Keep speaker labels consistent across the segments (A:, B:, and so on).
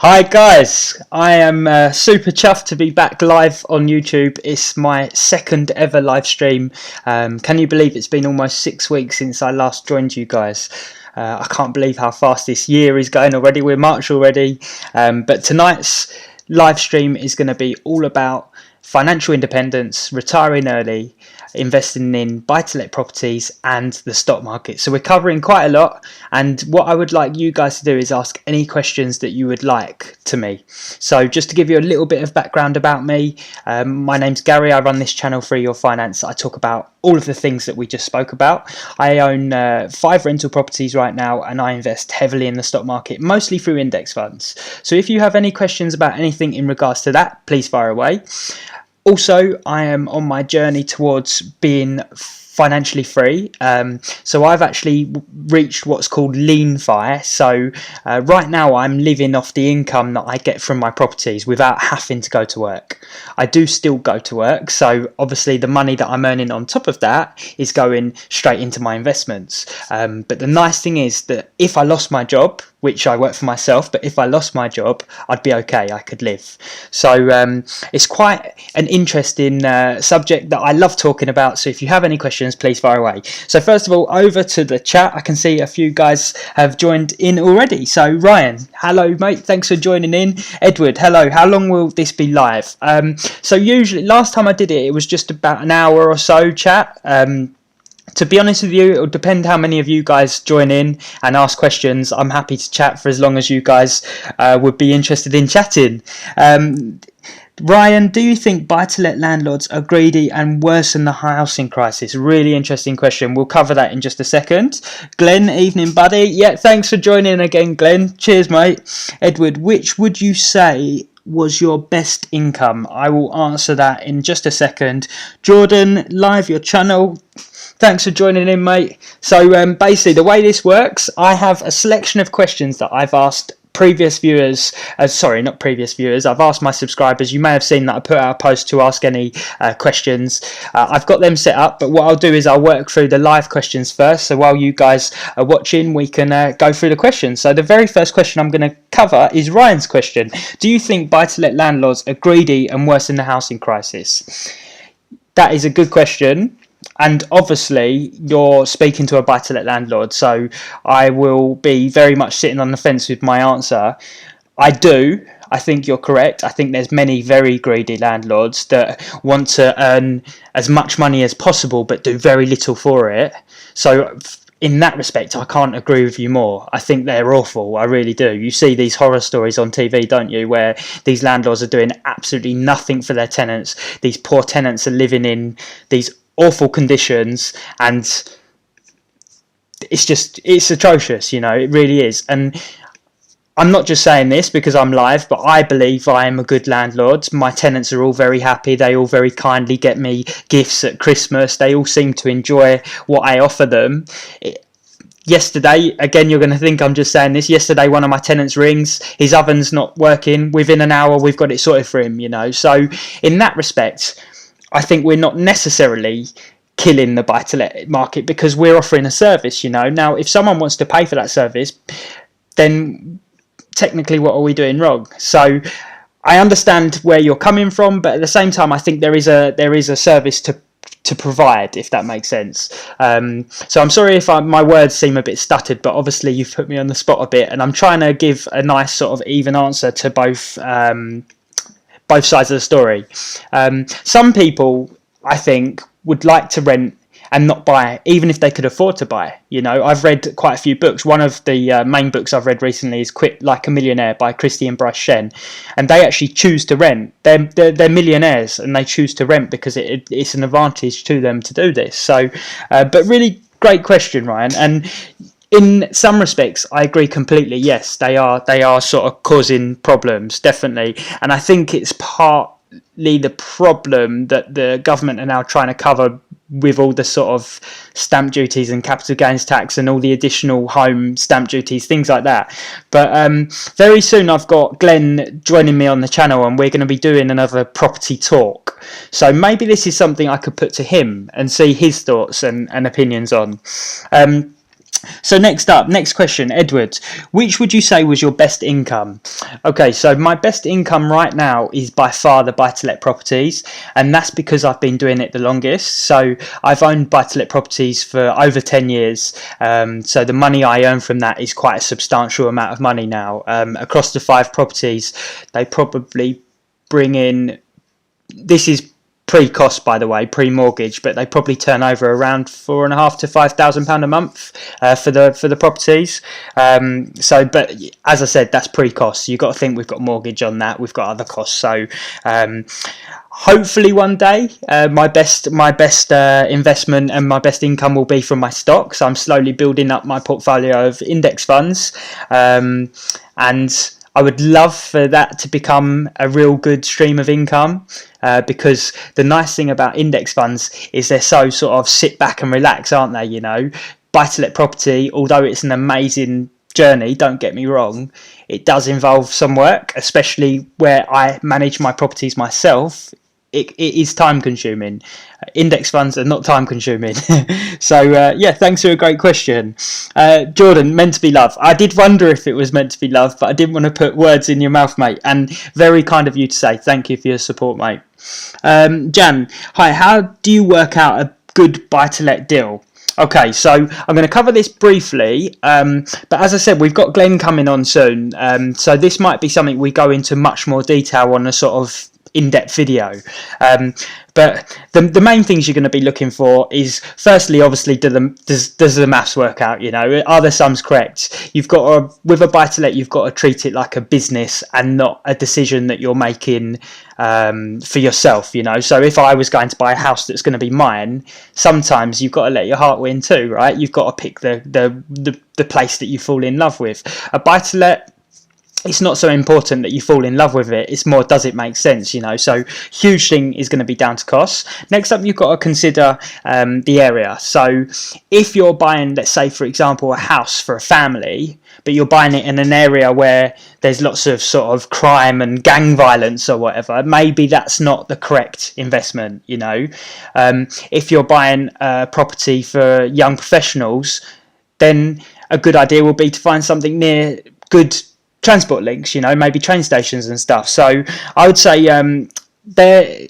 A: Hi guys, I am super chuffed to be back live on YouTube. It's my second ever live stream. Can you believe it's been almost 6 weeks since I last joined you guys? I can't believe how fast this year is going already. We're March already. But tonight's live stream is going to be all about financial independence, retiring early, investing in buy-to-let properties and the stock market. So we're covering quite a lot, and what I would like you guys to do is ask any questions that you would like to me. So just to give you a little bit of background about me, my name's Gary. I run this channel, Free Your Finance. I talk about all of the things that we just spoke about. I own 5 rental properties right now, and I invest heavily in the stock market, mostly through index funds. So if you have any questions about anything in regards to that, please fire away. Also, I am on my journey towards being financially free. So I've actually reached what's called lean fi. So right now I'm living off the income that I get from my properties without having to go to work. I do still go to work, so obviously the money that I'm earning on top of that is going straight into my investments. But the nice thing is that if I lost my job, which I work for myself, but if I lost my job, I'd be okay, I could live. So it's quite an interesting subject that I love talking about. So if you have any questions, please fire away. So first of all, over to the chat. I can see a few guys have joined in already. So Ryan, hello mate, thanks for joining in. Edward, hello, how long will this be live? So usually, last time I did it, it was just about an hour or so chat. To be honest with you, it will depend how many of you guys join in and ask questions. I'm happy to chat for as long as you guys would be interested in chatting. Ryan, do you think buy-to-let landlords are greedy and worsen the housing crisis? Really interesting question. We'll cover that in just a second. Glenn, evening buddy. Yeah, thanks for joining again, Glenn. Cheers, mate. Edward, which would you say was your best income? I will answer that in just a second. Jordan, live your channel. Thanks for joining in, mate. So basically the way this works, I have a selection of questions that I've asked previous viewers, sorry, not previous viewers, I've asked my subscribers. You may have seen that I put out a post to ask any questions. I've got them set up, but what I'll do is I'll work through the live questions first. So while you guys are watching, we can go through the questions. So the very first question I'm going to cover is Ryan's question. Do you think buy-to-let landlords are greedy and worsen the housing crisis? That is a good question. And obviously you're speaking to a buy-to-let landlord, so I will be very much sitting on the fence with my answer. I think you're correct. I think there's many very greedy landlords that want to earn as much money as possible but do very little for it. So in that respect, I can't agree with you more. I think they're awful. I really do. You see these horror stories on TV, don't you, where these landlords are doing absolutely nothing for their tenants. These poor tenants are living in these awful conditions, and it's atrocious, you know, it really is. And I'm not just saying this because I'm live, but I believe I am a good landlord. My tenants are all very happy. They all very kindly get me gifts at Christmas. They all seem to enjoy what I offer them. Yesterday, again, you're going to think I'm just saying this. Yesterday, one of my tenants rings. His oven's not working. Within an hour, we've got it sorted for him, you know. So in that respect, I think we're not necessarily killing the buy-to-let market because we're offering a service, you know. Now, if someone wants to pay for that service, then technically what are we doing wrong? So I understand where you're coming from, but at the same time, I think there is a service to provide, if that makes sense. So I'm sorry if my words seem a bit stuttered, but obviously you've put me on the spot a bit, and I'm trying to give a nice sort of even answer to both sides of the story. Some people, I think, would like to rent and not buy, even if they could afford to buy. You know, I've read quite a few books. One of the main books I've read recently is Quit Like a Millionaire by Christie and Bryce Shen, and they actually choose to rent. They're millionaires and they choose to rent because it's an advantage to them to do this. So, but really great question, Ryan. And in some respects, I agree completely. Yes, they are sort of causing problems, definitely. And I think it's partly the problem that the government are now trying to cover with all the sort of stamp duties and capital gains tax and all the additional home stamp duties, things like that. But very soon I've got Glenn joining me on the channel, and we're going to be doing another property talk. So maybe this is something I could put to him and see his thoughts and opinions on. So next question, Edward. Which would you say was your best income? Okay, so my best income right now is by far the buy-to-let properties, and that's because I've been doing it the longest. So I've owned buy-to-let properties for over 10 years. So the money I earn from that is quite a substantial amount of money now. Across the 5 properties, they probably bring in, this is pre-cost, by the way, pre-mortgage, but they probably turn over around £4,500 to £5,000 a month for the properties. But as I said, that's pre-cost. You've got to think we've got mortgage on that, we've got other costs. So hopefully one day my best investment and my best income will be from my stocks. I'm slowly building up my portfolio of index funds, and I would love for that to become a real good stream of income, because the nice thing about index funds is they're so sort of sit back and relax, aren't they? Buy-to-let property, although it's an amazing journey, don't get me wrong, it does involve some work, especially where I manage my properties myself. It is time consuming. Index funds are not time consuming. So yeah, thanks for a great question. Jordan, meant to be love. I did wonder if it was meant to be love, but I didn't want to put words in your mouth, mate. And very kind of you to say thank you for your support, mate. Jan, hi, how do you work out a good buy-to-let deal? Okay, so I'm going to cover this briefly, but as I said, we've got Glenn coming on soon, so this might be something we go into much more detail on a sort of in-depth video. But the main things you're going to be looking for is, firstly, obviously, does the maths work out? Are the sums correct? With a buy-to-let, you've got to treat it like a business and not a decision that you're making for yourself. So if I was going to buy a house that's going to be mine, sometimes you've got to let your heart win too, right? You've got to pick the place that you fall in love with. A buy-to-let, it's not so important that you fall in love with it, it's more, does it make sense? So huge thing is going to be down to costs. Next up, you've got to consider the area. So if you're buying, let's say for example, a house for a family, but you're buying it in an area where there's lots of sort of crime and gang violence or whatever, maybe that's not the correct investment. If you're buying a property for young professionals, then a good idea will be to find something near good transport links, maybe train stations and stuff. So I would say there,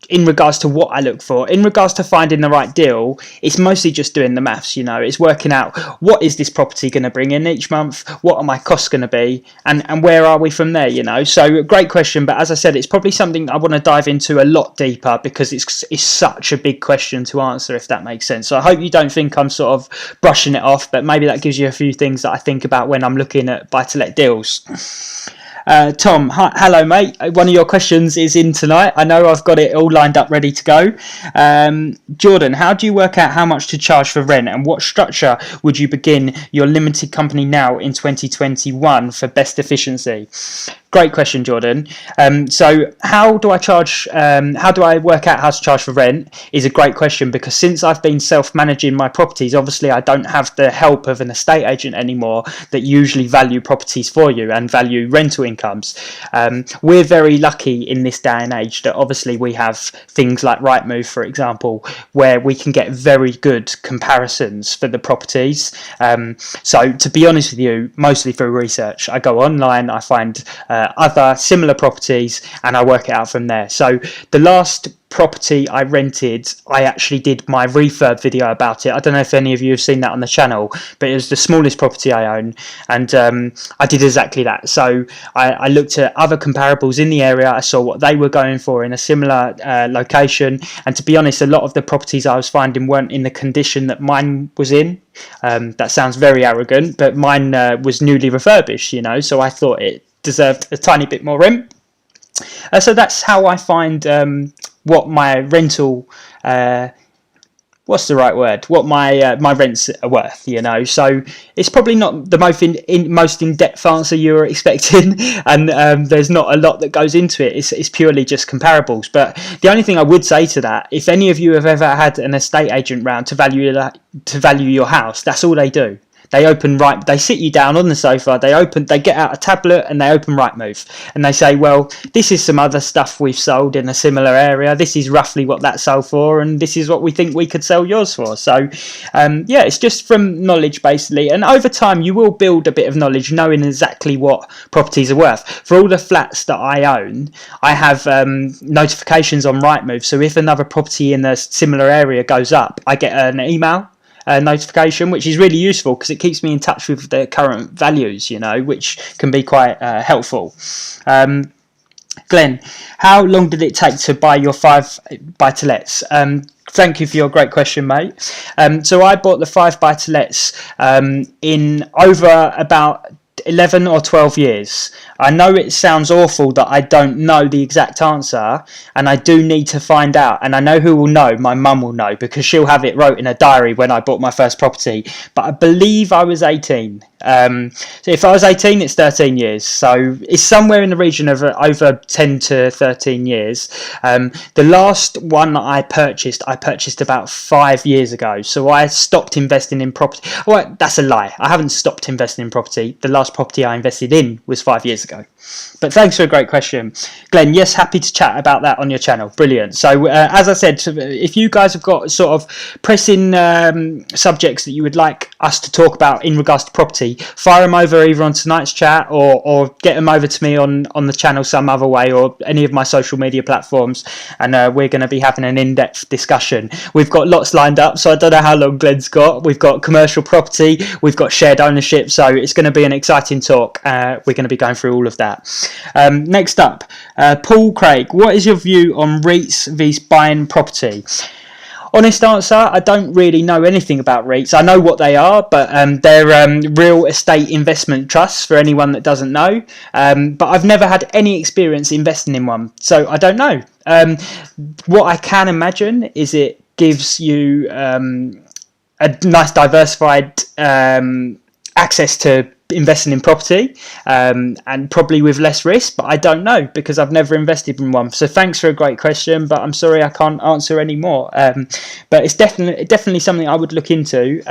A: in regards to what I look for, in regards to finding the right deal, it's mostly just doing the maths. It's working out, what is this property going to bring in each month, what are my costs going to be, and where are we from there? So great question, but as I said, it's probably something I want to dive into a lot deeper, because it's such a big question to answer, if that makes sense. So I hope you don't think I'm sort of brushing it off, but maybe that gives you a few things that I think about when I'm looking at buy-to-let deals. Tom, hi, hello mate, one of your questions is in tonight. I know I've got it all lined up ready to go. Jordan, how do you work out how much to charge for rent, and what structure would you begin your limited company now in 2021 for best efficiency? Great question, Jordan. So how do I work out how to charge for rent is a great question, because since I've been self-managing my properties, obviously I don't have the help of an estate agent anymore that usually value properties for you and value rental incomes. We're very lucky in this day and age that obviously we have things like Rightmove, for example, where we can get very good comparisons for the properties. So to be honest with you, mostly through research, I go online, I find other similar properties, and I work it out from there. So the last property I rented, I actually did my refurb video about it. I don't know if any of you have seen that on the channel, but it was the smallest property I own, and I did exactly that. So I looked at other comparables in the area, I saw what they were going for in a similar location, and to be honest, a lot of the properties I was finding weren't in the condition that mine was in. That sounds very arrogant, but mine was newly refurbished, so I thought it deserved a tiny bit more rent. So that's how I find what my rental, what's the right word? What my rents are worth, So it's probably not the most in-depth answer you were expecting, and there's not a lot that goes into it. It's purely just comparables. But the only thing I would say to that, if any of you have ever had an estate agent round to value your house, that's all they do. They sit you down on the sofa, they get out a tablet and they open Rightmove, and they say, well, this is some other stuff we've sold in a similar area, this is roughly what that sold for, and this is what we think we could sell yours for. So yeah, it's just from knowledge basically, and over time you will build a bit of knowledge knowing exactly what properties are worth. For all the flats that I own, I have notifications on Rightmove, so if another property in a similar area goes up, I get an email notification, which is really useful because it keeps me in touch with the current values, which can be quite helpful. Glenn, how long did it take to buy your 5 buy-to-lets? Thank you for your great question, mate. So I bought the 5 buy-to-lets in over about 11 or 12 years. I know it sounds awful that I don't know the exact answer, and I do need to find out, and I know who will know. My mum will know because she'll have it wrote in a diary when I bought my first property, but I believe I was 18. So if I was 18, it's 13 years, so it's somewhere in the region of over 10 to 13 years. The last one that I purchased about 5 years ago, so I stopped investing in property. Well, that's a lie, I haven't stopped investing in property. The last property I invested in was 5 years ago. But thanks for a great question, Glenn. Yes, happy to chat about that on your channel. Brilliant. So as I said, if you guys have got sort of pressing subjects that you would like us to talk about in regards to property, fire them over either on tonight's chat or get them over to me on the channel some other way, or any of my social media platforms, and we're going to be having an in-depth discussion. We've got lots lined up, so I don't know how long Glenn's got. We've got commercial property, we've got shared ownership, so it's going to be an exciting talk. We're going to be going through all of that. Next up, Paul Craig, what is your view on REITs vs buying property? Honest answer, I don't really know anything about REITs. I know what they are, but they're real estate investment trusts for anyone that doesn't know. But I've never had any experience investing in one, so I don't know. What I can imagine is it gives you a nice diversified access to investing in property, and probably with less risk, but I don't know because I've never invested in one. So thanks for a great question, but I'm sorry I can't answer any more. But it's definitely something I would look into.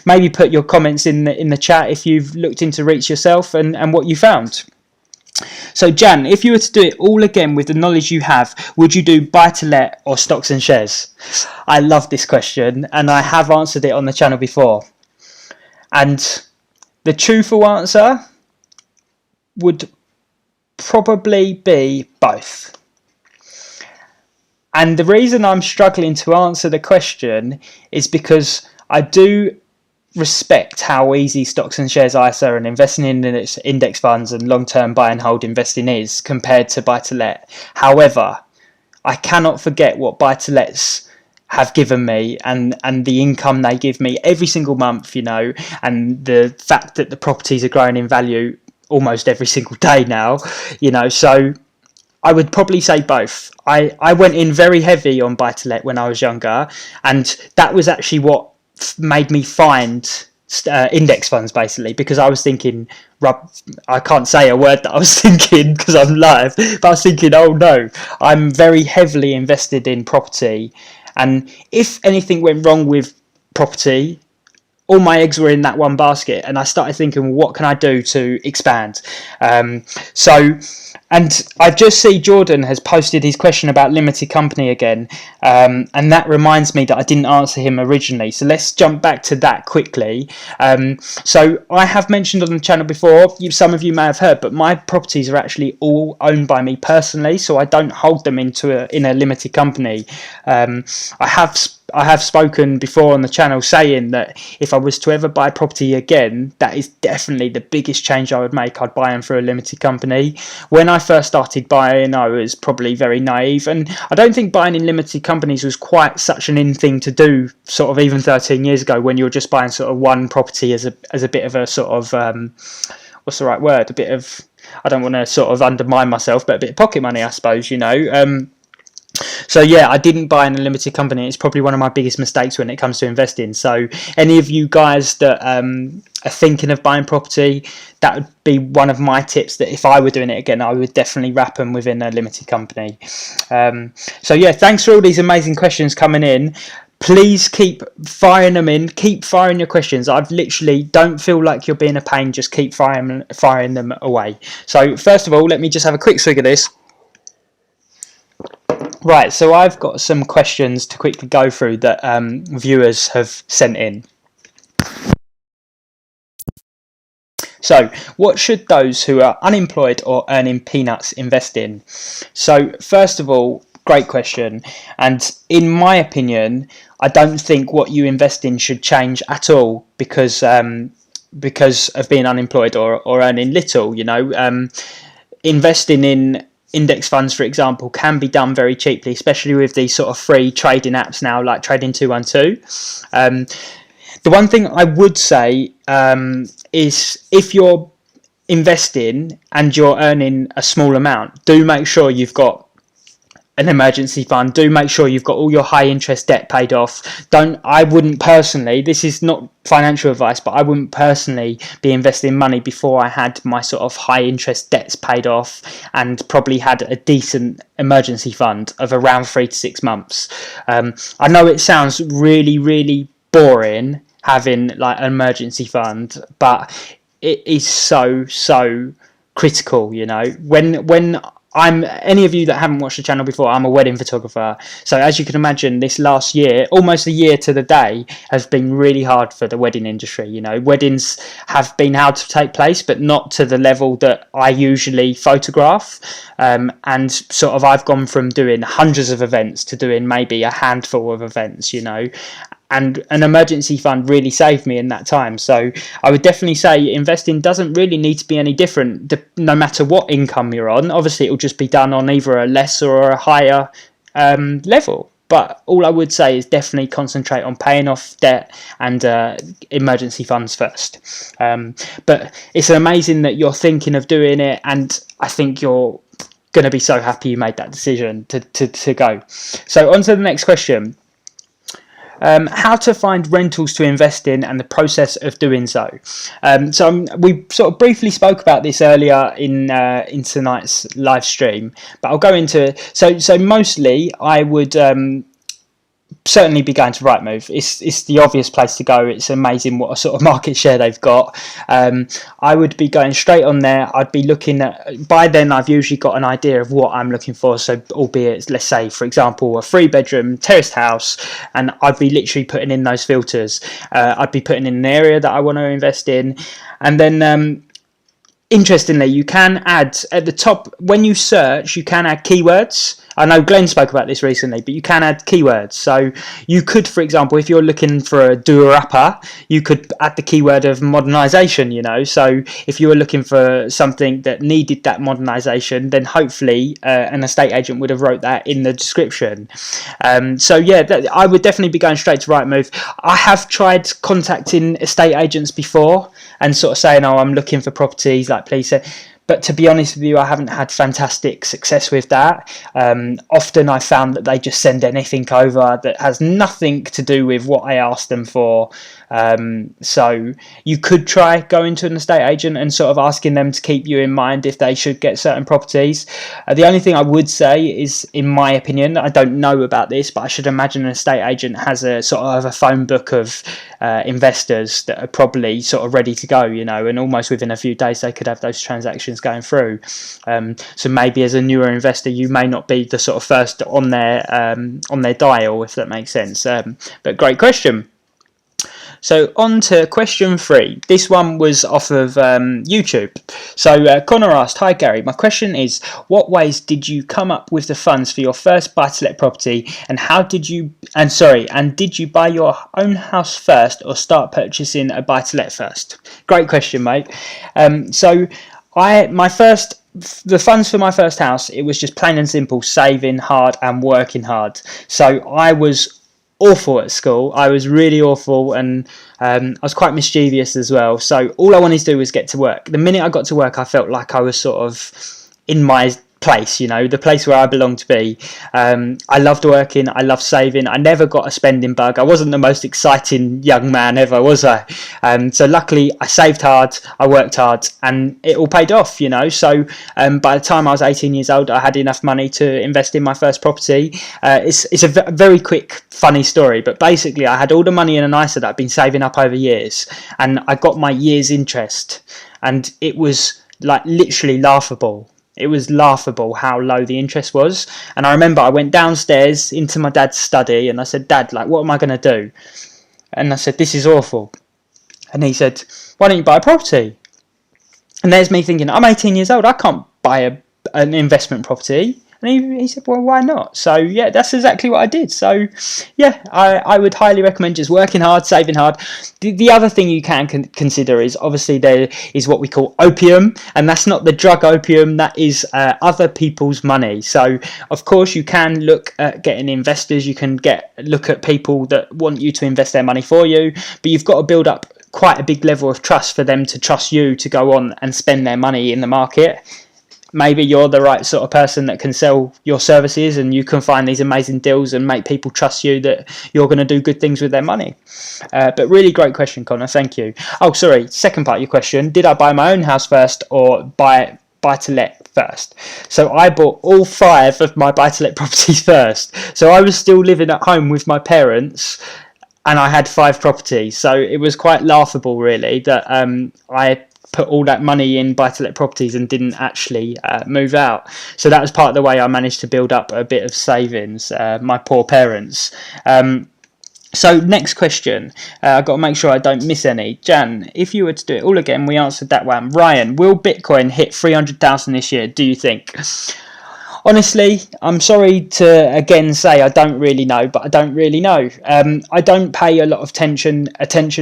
A: Maybe put your comments in the chat if you've looked into REITs yourself and what you found. So Jan, if you were to do it all again with the knowledge you have, would you do buy-to-let or stocks and shares? I love this question, and I have answered it on the channel before. And the truthful answer would probably be both. And the reason I'm struggling to answer the question is because I do respect how easy stocks and shares ISA and investing in its index funds and long-term buy and hold investing is compared to buy-to-let. However, I cannot forget what buy-to-lets have given me and the income they give me every single month, and the fact that the properties are growing in value almost every single day now, so I would probably say both. I went in very heavy on buy-to-let when I was younger, and that was actually what made me find index funds, basically, because I was thinking, I can't say a word that I was thinking because I'm live, but I was thinking, oh no, I'm very heavily invested in property, and if anything went wrong with property, all my eggs were in that one basket, and I started thinking, what can I do to expand? And I just see Jordan has posted his question about limited company again, and that reminds me that I didn't answer him originally. So let's jump back to that quickly. So I have mentioned on the channel before, some of you may have heard, but my properties are actually all owned by me personally, so I don't hold them in a limited company. I have spoken before on the channel saying that if I was to ever buy property again, that is definitely the biggest change I would make. I'd buy them through a limited company. When I first started buying, I was probably very naive, and I don't think buying in limited companies was quite such an in thing to do, sort of even 13 years ago, when you were just buying sort of one property as a bit of a sort of what's the right word? A bit of, I don't want to sort of undermine myself, but a bit of pocket money, I suppose, So yeah, I didn't buy in a limited company. It's probably one of my biggest mistakes when it comes to investing. So any of you guys that are thinking of buying property, that would be one of my tips, that if I were doing it again, I would definitely wrap them within a limited company. So yeah, thanks for all these amazing questions coming in. please keep firing them in. Keep firing your questions. I've literally, don't feel like you're being a pain. Just keep firing them away. So first of all, let me just have a quick swig of this. Right, so I've got some questions to quickly go through that viewers have sent in. So, what should those who are unemployed or earning peanuts invest in? So, first of all, great question. And in my opinion, I don't think what you invest in should change at all because of being unemployed or earning little. Investing in index funds, for example, can be done very cheaply, especially with these sort of free trading apps now, like Trading 212. The one thing I would say is if you're investing and you're earning a small amount, do make sure you've got an emergency fund. Do make sure you've got all your high interest debt paid off. I wouldn't personally, this is not financial advice, but I wouldn't personally be investing money before I had my sort of high interest debts paid off and probably had a decent emergency fund of around 3 to 6 months. I know it sounds really, really boring having like an emergency fund, but it is so critical. When any of you that haven't watched the channel before, I'm a wedding photographer. So as you can imagine, this last year, almost a year to the day, has been really hard for the wedding industry. Weddings have been able to take place, but not to the level that I usually photograph. And sort of I've gone from doing hundreds of events to doing maybe a handful of events, and an emergency fund really saved me in that time. So I would definitely say investing doesn't really need to be any different no matter what income you're on. Obviously, it will just be done on either a lesser or a higher level. But all I would say is definitely concentrate on paying off debt and emergency funds first. But it's amazing that you're thinking of doing it, and I think you're going to be so happy you made that decision to go. So on to the next question. How to find rentals to invest in and the process of doing so. We sort of briefly spoke about this earlier in tonight's live stream, but I'll go into it. So mostly I would certainly be going to Rightmove. It's the obvious place to go. It's amazing what a sort of market share they've got. I would be going straight on there. I'd be looking at, by then I've usually got an idea of what I'm looking for. So albeit, let's say for example, a 3-bedroom terraced house, and I'd be literally putting in those filters. I'd be putting in an area that I want to invest in, and then interestingly, you can add at the top when you search, you can add keywords. I know Glenn spoke about this recently, but you can add keywords. So you could, for example, if you're looking for a doer-upper, you could add the keyword of modernisation. So if you were looking for something that needed that modernisation, then hopefully an estate agent would have wrote that in the description. So yeah, I would definitely be going straight to Rightmove. I have tried contacting estate agents before and sort of saying, oh, I'm looking for properties, like please say. But to be honest with you, I haven't had fantastic success with that. Often I found that they just send anything over that has nothing to do with what I asked them for. So you could try going to an estate agent and sort of asking them to keep you in mind if they should get certain properties. The only thing I would say is, in my opinion, I don't know about this, but I should imagine an estate agent has a sort of a phone book of investors that are probably sort of ready to go, and almost within a few days they could have those transactions going through. So maybe as a newer investor, you may not be the sort of first on their dial, if that makes sense. But great question. So on to question 3. This one was off of YouTube. So Connor asked, "Hi Gary, my question is, what ways did you come up with the funds for your first buy-to-let property, and did you buy your own house first or start purchasing a buy-to-let first?" Great question, mate. So the funds for my first house, it was just plain and simple saving hard and working hard. So I was awful at school. I was really awful, and I was quite mischievous as well. So all I wanted to do was get to work. The minute I got to work, I felt like I was sort of in my place, the place where I belong to be. I loved working, I loved saving. I never got a spending bug. I wasn't the most exciting young man ever, was I? So luckily I saved hard, I worked hard, and it all paid off, so by the time I was 18 years old, I had enough money to invest in my first property. It's a very quick funny story, but basically I had all the money in an ISA that I'd been saving up over years, and I got my year's interest, and it was like literally laughable. It was laughable how low the interest was. And I remember I went downstairs into my dad's study and I said, Dad, like, what am I going to do? And I said, this is awful. And he said, why don't you buy a property? And there's me thinking, I'm 18 years old, I can't buy an investment property. And he said, well, why not? So yeah, that's exactly what I did. So yeah, I would highly recommend just working hard, saving hard. The other thing you can consider is obviously there is what we call opium, and that's not the drug opium, that is other people's money. So of course you can look at getting investors, you can look at people that want you to invest their money for you, but you've got to build up quite a big level of trust for them to trust you to go on and spend their money in the market. Maybe you're the right sort of person that can sell your services and you can find these amazing deals and make people trust you that you're going to do good things with their money. But really great question, Connor. Thank you. Oh, sorry. Second part of your question. Did I buy my own house first or buy to let first? So I bought all 5 of my buy to let properties first. So I was still living at home with my parents and I had 5 properties. So it was quite laughable, really, that I put all that money in buy-to-let properties and didn't actually move out. So that was part of the way I managed to build up a bit of savings, my poor parents. So next question, I've got to make sure I don't miss any. Jan, if you were to do it all again, we answered that one. Ryan, will Bitcoin hit 300,000 this year, do you think? Honestly, I'm sorry to again say I don't really know, but I don't really know. I don't pay a lot of attention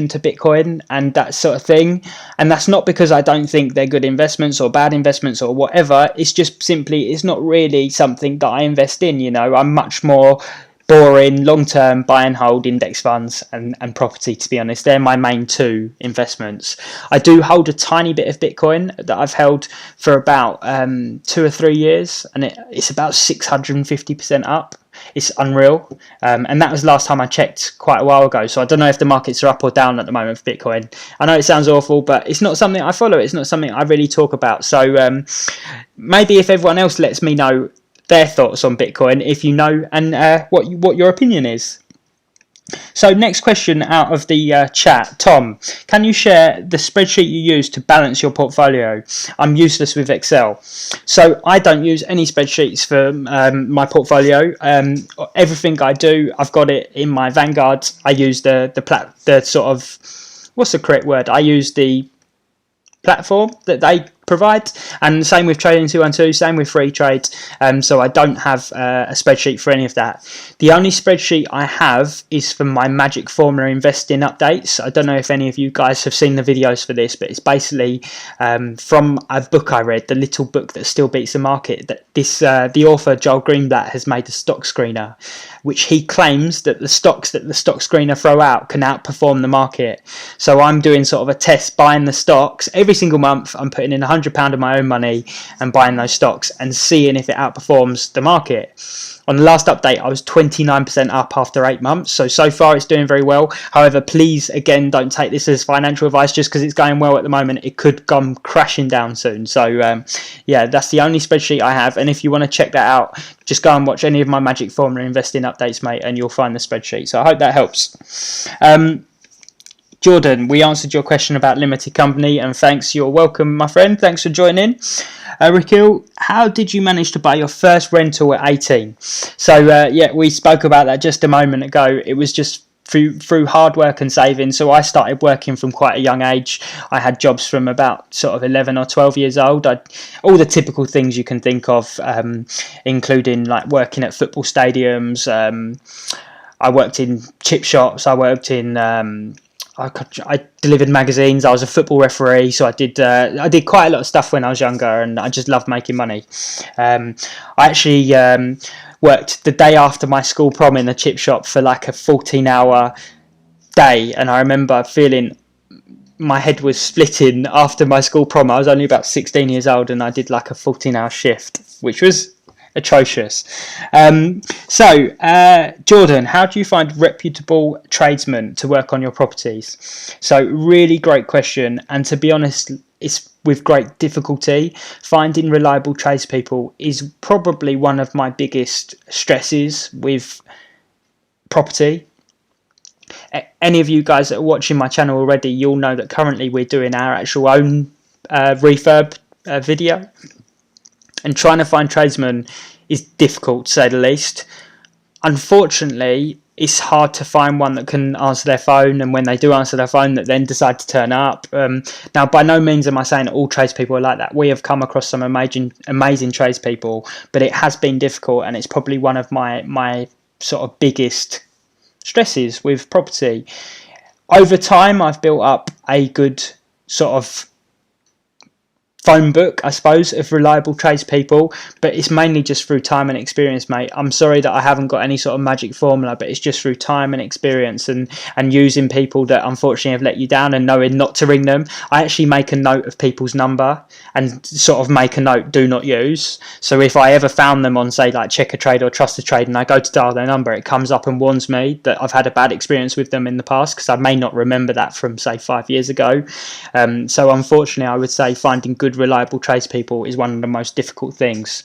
A: to Bitcoin and that sort of thing. And that's not because I don't think they're good investments or bad investments or whatever. It's just simply, it's not really something that I invest in. I'm much more boring, long-term buy and hold index funds and property, to be honest. They're my main 2 investments. I do hold a tiny bit of Bitcoin that I've held for about 2 or 3 years, and it's about 650% up. It's unreal, and that was last time I checked quite a while ago, so I don't know if the markets are up or down at the moment for Bitcoin. I know it sounds awful, but it's not something I follow. It's not something I really talk about. So maybe if everyone else lets me know their thoughts on Bitcoin, if you know, and what your opinion is. So next question out of the chat. Tom, can you share the spreadsheet you use to balance your portfolio? I'm useless with Excel. So I don't use any spreadsheets for my portfolio. Everything I do, I've got it in my Vanguard. I use the sort of, what's the correct word? I use the platform that they provide, and same with Trading 212, same with FreeTrade. So I don't have a spreadsheet for any of that. The only spreadsheet I have is for my Magic Formula investing updates. I don't know if any of you guys have seen the videos for this, but it's basically from a book I read, The Little Book That Still Beats the Market. That the author Joel Greenblatt has made a stock screener, which he claims that the stocks that the stock screener throw out can outperform the market. So I'm doing sort of a test, buying the stocks every single month. I'm putting in £100 of my own money and buying those stocks and seeing if it outperforms the market. On the last update, I was 29% up after 8 months. So far it's doing very well. However, please, again, don't take this as financial advice just because it's going well at the moment. It could come crashing down soon. So yeah, that's the only spreadsheet I have. And if you want to check that out, just go and watch any of my Magic Formula investing updates, mate, and you'll find the spreadsheet. So I hope that helps. Jordan, we answered your question about limited company, and thanks. You're welcome, my friend. Thanks for joining. Rakil, how did you manage to buy your first rental at 18? So yeah, we spoke about that just a moment ago. It was just through hard work and saving. So I started working from quite a young age. I had jobs from about sort of 11 or 12 years old. All the typical things you can think of, including like working at football stadiums. I worked in chip shops. I worked in I delivered magazines. I was a football referee, so I did quite a lot of stuff when I was younger, and I just loved making money. I actually worked the day after my school prom in the chip shop for like a 14-hour day, and I remember feeling my head was splitting after my school prom. I was only about 16 years old, and I did like a 14-hour shift, which was atrocious. Jordan, how do you find reputable tradesmen to work on your properties? So really great question, and to be honest, it's with great difficulty. Finding reliable tradespeople is probably one of my biggest stresses with property. Any of you guys that are watching my channel already, you'll know that currently we're doing our actual own refurb video, and trying to find tradesmen is difficult, to say the least. Unfortunately, it's hard to find one that can answer their phone, and when they do answer their phone, that then decide to turn up. Now, by no means am I saying that all tradespeople are like that. We have come across some amazing tradespeople, but it has been difficult, and it's probably one of my sort of biggest stresses with property. Over time, I've built up a good sort of phone book, I suppose, of reliable tradespeople, but it's mainly just through time and experience, mate. I'm sorry that I haven't got any sort of magic formula, but it's just through time and experience, and using people that unfortunately have let you down and knowing not to ring them. I actually make a note of people's number and sort of make a note, do not use. So if I ever found them on, say, like Check a Trade or Trust a Trade, and I go to dial their number, it comes up and warns me that I've had a bad experience with them in the past, because I may not remember that from, say, 5 years ago. So unfortunately, I would say finding good reliable tradespeople is one of the most difficult things.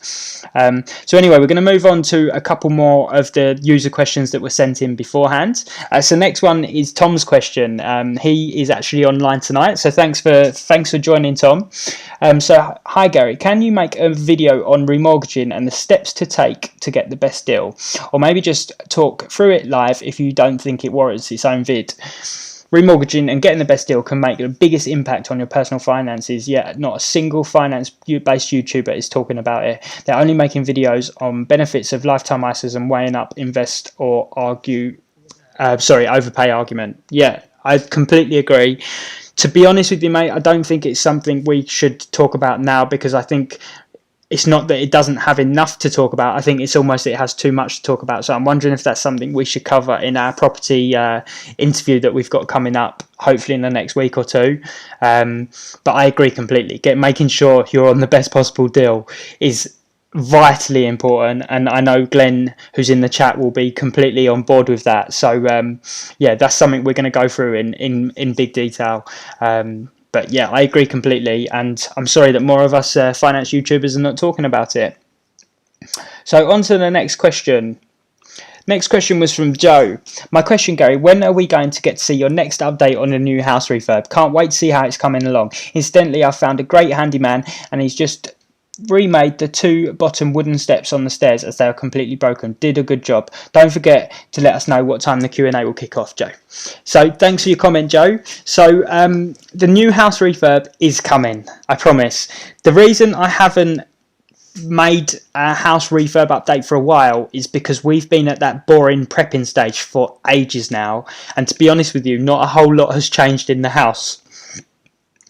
A: So anyway, we're going to move on to a couple more of the user questions that were sent in beforehand. So next one is Tom's question. He is actually online tonight, so thanks for joining, Tom. So hi Gary, can you make a video on remortgaging and the steps to take to get the best deal, or maybe just talk through it live if you don't think it warrants its own vid? Remortgaging and getting the best deal can make the biggest impact on your personal finances, yet not a single finance-based YouTuber is talking about it. They're only making videos on benefits of lifetime ISAs and weighing up invest or overpay argument. Yeah, I completely agree. To be honest with you, mate, I don't think it's something we should talk about now, because I think it's not that it doesn't have enough to talk about. I think it's almost it has too much to talk about. So I'm wondering if that's something we should cover in our property interview that we've got coming up, hopefully in the next week or two. But I agree completely. Making sure you're on the best possible deal is vitally important, and I know Glenn, who's in the chat, will be completely on board with that. So yeah, that's something we're going to go through in big detail. But yeah, I agree completely, and I'm sorry that more of us finance YouTubers are not talking about it. So on to the next question. Next question was from Joe. My question, Gary, when are we going to get to see your next update on the new house refurb? Can't wait to see how it's coming along. Incidentally, I found a great handyman, and he's just remade the 2 bottom wooden steps on the stairs as they are completely broken. Did a good job. Don't forget to let us know what time the Q&A will kick off, Joe. So thanks for your comment, Joe. So the new house refurb is coming, I promise. The reason I haven't made a house refurb update for a while is because we've been at that boring prepping stage for ages now, and to be honest with you, not a whole lot has changed in the house.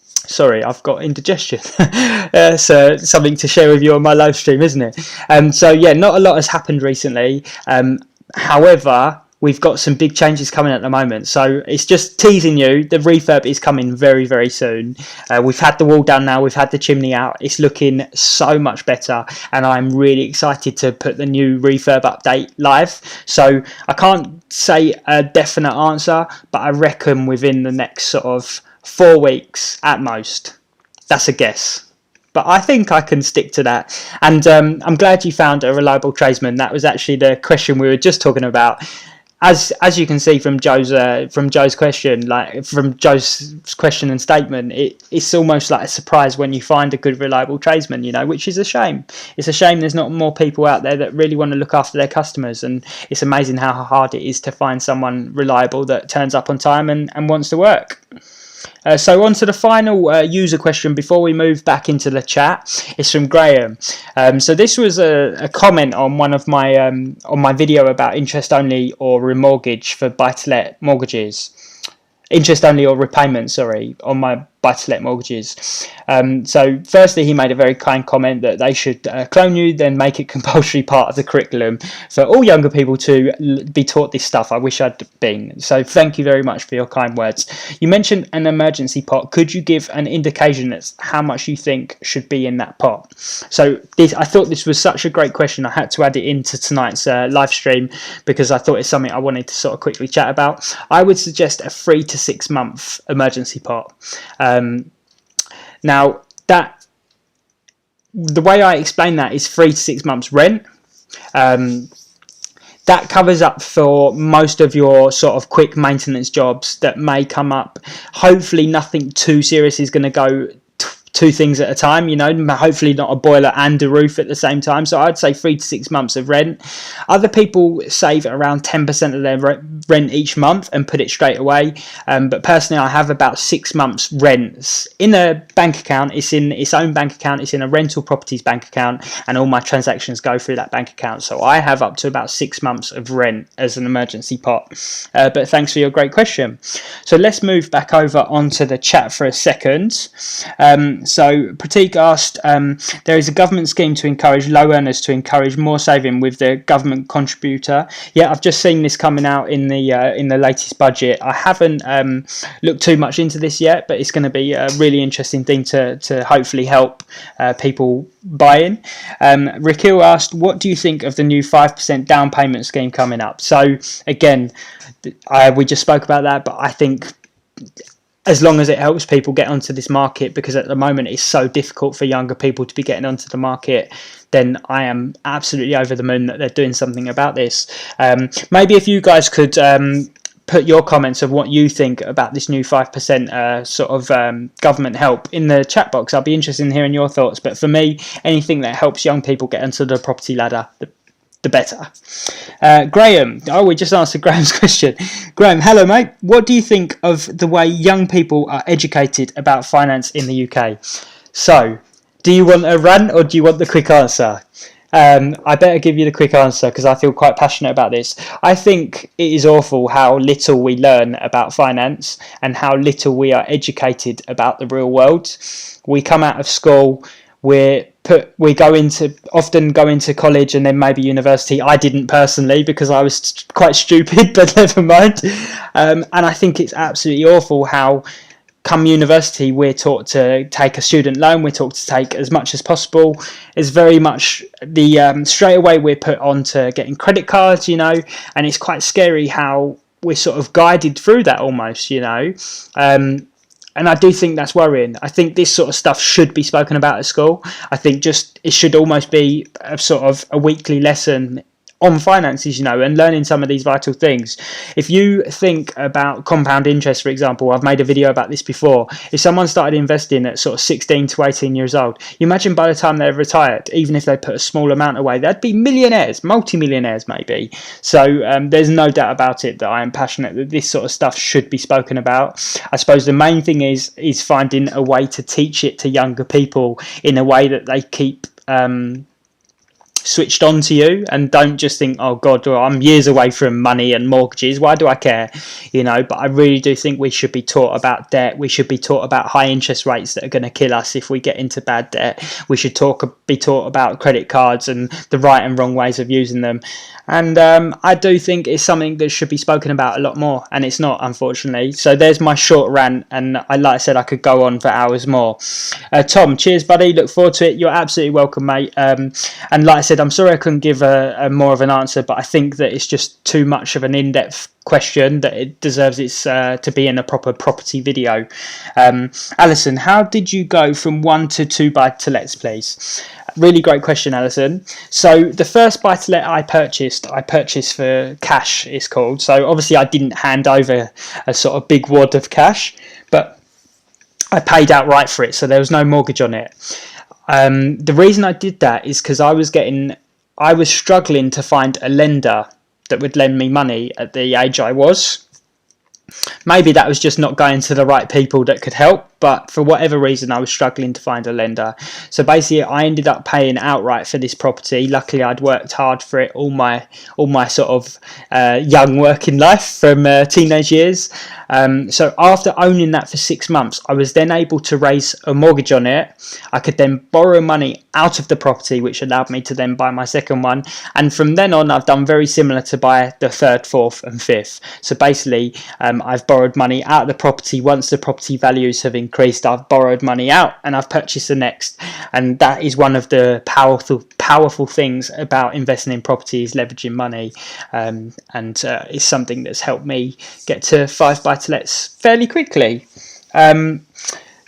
A: Sorry, I've got indigestion. So something to share with you on my live stream, isn't it? So yeah, not a lot has happened recently. However, we've got some big changes coming at the moment. So it's just teasing you, the refurb is coming very, very soon. We've had the wall down now, we've had the chimney out. It's looking so much better, and I'm really excited to put the new refurb update live. So I can't say a definite answer, but I reckon within the next sort of 4 weeks at most. That's a guess, but I think I can stick to that. And I'm glad you found a reliable tradesman. That was actually the question we were just talking about. As you can see from Joe's question, like from Joe's question and statement, it's almost like a surprise when you find a good reliable tradesman, you know, which is a shame. It's a shame there's not more people out there that really want to look after their customers, and it's amazing how hard it is to find someone reliable that turns up on time and wants to work. So on to the final user question before we move back into the chat. It's from Graham. So this was a comment on one of my on my video about interest only or remortgage for buy-to-let mortgages. Interest only or repayment, sorry, on my buy-to-let mortgages. So firstly, he made a very kind comment that they should clone you, then make it compulsory part of the curriculum for all younger people to be taught this stuff. I wish I'd been. So thank you very much for your kind words. You mentioned an emergency pot. Could you give an indication as how much you think should be in that pot? So I thought this was such a great question. I had to add it into tonight's live stream because I thought it's something I wanted to sort of quickly chat about. I would suggest a 3 to 6 month emergency pot. Now, the way I explain that is 3 to 6 months rent. That covers up for most of your sort of quick maintenance jobs that may come up. Hopefully nothing too serious is going to go two things at a time, you know, hopefully not a boiler and a roof at the same time. So I'd say 3 to 6 months of rent. Other people save around 10% of their rent each month and put it straight away. But personally, I have about 6 months rents in a bank account. It's in its own bank account. It's in a rental properties bank account, and all my transactions go through that bank account. So I have up to about 6 months of rent as an emergency pot. But thanks for your great question. So let's move back over onto the chat for a second. So Pratik asked, there is a government scheme to encourage low earners to encourage more saving with the government contributor. Yeah, I've just seen this coming out in the latest budget. I haven't looked too much into this yet, but it's going to be a really interesting thing to hopefully help people buy in. Rakil asked, what do you think of the new 5% down payment scheme coming up? So again, we just spoke about that, but I think as long as it helps people get onto this market, because at the moment it's so difficult for younger people to be getting onto the market, then I am absolutely over the moon that they're doing something about this. Maybe if you guys could put your comments of what you think about this new 5% sort of government help in the chat box. I'll be interested in hearing your thoughts. But for me, anything that helps young people get onto the property ladder, the better. Graham, we just answered Graham's question. Graham, hello mate. What do you think of the way young people are educated about finance in the UK? So, do you want a rant or do you want the quick answer? I better give you the quick answer because I feel quite passionate about this. I think it is awful how little we learn about finance and how little we are educated about the real world. We come out of school, we often go into college and then maybe university. I didn't personally because I was quite stupid, but never mind. And I think it's absolutely awful how come university we're taught to take a student loan, we're taught to take as much as possible. It's very much the straight away we're put on to getting credit cards, you know, and it's quite scary how we're sort of guided through that almost, you know. And I do think that's worrying. I think this sort of stuff should be spoken about at school. I think it should almost be a sort of a weekly lesson on finances, you know, and learning some of these vital things. If you think about compound interest, for example, I've made a video about this before. If someone started investing at sort of 16 to 18 years old, you imagine by the time they're retired, even if they put a small amount away, they'd be millionaires, multi-millionaires maybe. So there's no doubt about it that I am passionate that this sort of stuff should be spoken about. I suppose the main thing is finding a way to teach it to younger people in a way that they keep switched on to you and don't just think, oh god, well, I'm years away from money and mortgages, why do I care, you know. But I really do think we should be taught about debt. We should be taught about high interest rates that are going to kill us if we get into bad debt. We should be taught about credit cards and the right and wrong ways of using them. And I do think it's something that should be spoken about a lot more, and it's not, unfortunately. So there's my short rant, and like I said, I could go on for hours more. Tom, cheers buddy, look forward to it. You're absolutely welcome, mate. And like I said, I'm sorry I couldn't give a more of an answer, but I think that it's just too much of an in-depth question that it deserves to be in a proper property video. Alison, how did you go from 1 to 2 buy-to-lets, please? Really great question, Alison. So the first buy-to-let I purchased for cash, it's called. So obviously I didn't hand over a sort of big wad of cash, but I paid outright for it, so there was no mortgage on it. The reason I did that is because I was struggling to find a lender that would lend me money at the age I was. Maybe that was just not going to the right people that could help, but for whatever reason I was struggling to find a lender. So basically I ended up paying outright for this property. Luckily I'd worked hard for it all my sort of young working life from teenage years. So after owning that for 6 months, I was then able to raise a mortgage on it. I could then borrow money out of the property, which allowed me to then buy my second one. And from then on, I've done very similar to buy the third, fourth and fifth. So basically, I've borrowed money out of the property. Once the property values have increased, I've borrowed money out and I've purchased the next. And that is one of the powerful things about investing in property, is leveraging money. And it's something that's helped me get to 5 buy-to-lets fairly quickly.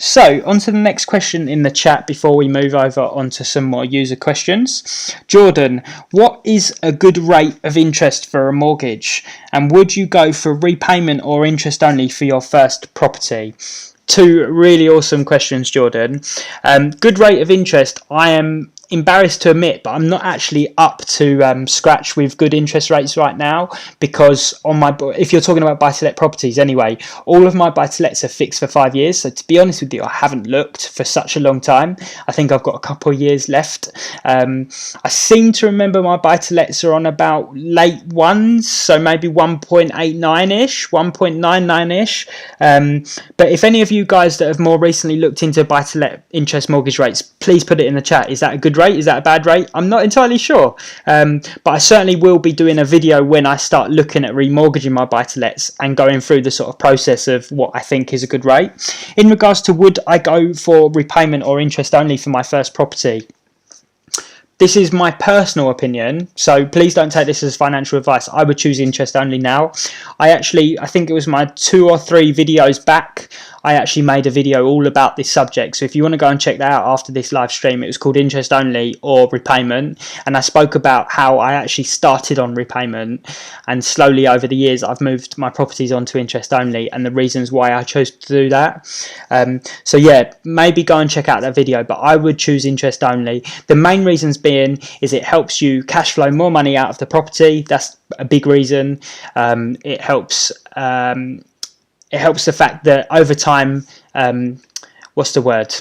A: So on to the next question in the chat before we move over onto some more user questions. Jordan, what is a good rate of interest for a mortgage? And would you go for repayment or interest only for your first property? 2 really awesome questions, Jordan. Good rate of interest. I am embarrassed to admit, but I'm not actually up to scratch with good interest rates right now, because if you're talking about buy-to-let properties anyway, all of my buy-to-lets are fixed for 5 years. So to be honest with you, I haven't looked for such a long time. I think I've got a couple of years left. I seem to remember my buy-to-lets are on about late ones, so maybe 1.89ish, 1.99ish. But if any of you guys that have more recently looked into buy-to-let interest mortgage rates, please put it in the chat. Is that a good rate? Is that a bad rate? I'm not entirely sure, but I certainly will be doing a video when I start looking at remortgaging my buy-to-lets and going through the sort of process of what I think is a good rate. In regards to would I go for repayment or interest only for my first property, this is my personal opinion, so please don't take this as financial advice. I would choose interest only now. I think it was my 2 or 3 videos back, I actually made a video all about this subject. So if you want to go and check that out after this live stream, it was called interest only or repayment. And I spoke about how I actually started on repayment, and slowly over the years, I've moved my properties onto interest only, and the reasons why I chose to do that. So yeah, maybe go and check out that video, but I would choose interest only. The main reasons being is it helps you cash flow more money out of the property. That's a big reason. It helps the fact that over time, what's the word?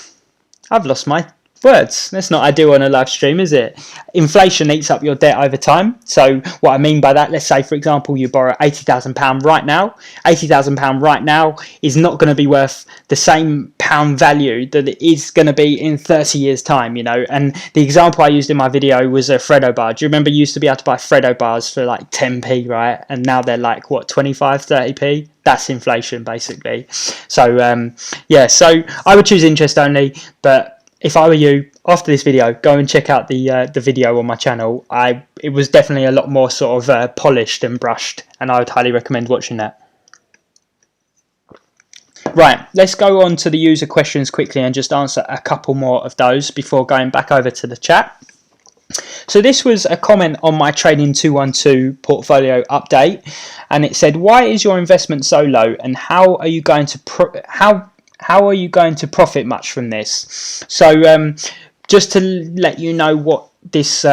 A: I've lost my words. That's not ideal on a live stream, is it? Inflation eats up your debt over time. So what I mean by that, let's say, for example, you borrow £80,000 right now. £80,000 right now is not going to be worth the same pound value that it is going to be in 30 years time, you know. And the example I used in my video was a Freddo bar. Do you remember you used to be able to buy Freddo bars for like 10p, right? And now they're like, what, 25, 30p? That's inflation, basically. So yeah, so I would choose interest only, but if I were you, after this video, go and check out the video on my channel. It was definitely a lot more sort of polished and brushed, and I would highly recommend watching that. Right, let's go on to the user questions quickly and just answer a couple more of those before going back over to the chat. So this was a comment on my Trading 212 portfolio update, and it said, "Why is your investment so low, and how are you going to profit much from this?" So just to let you know what this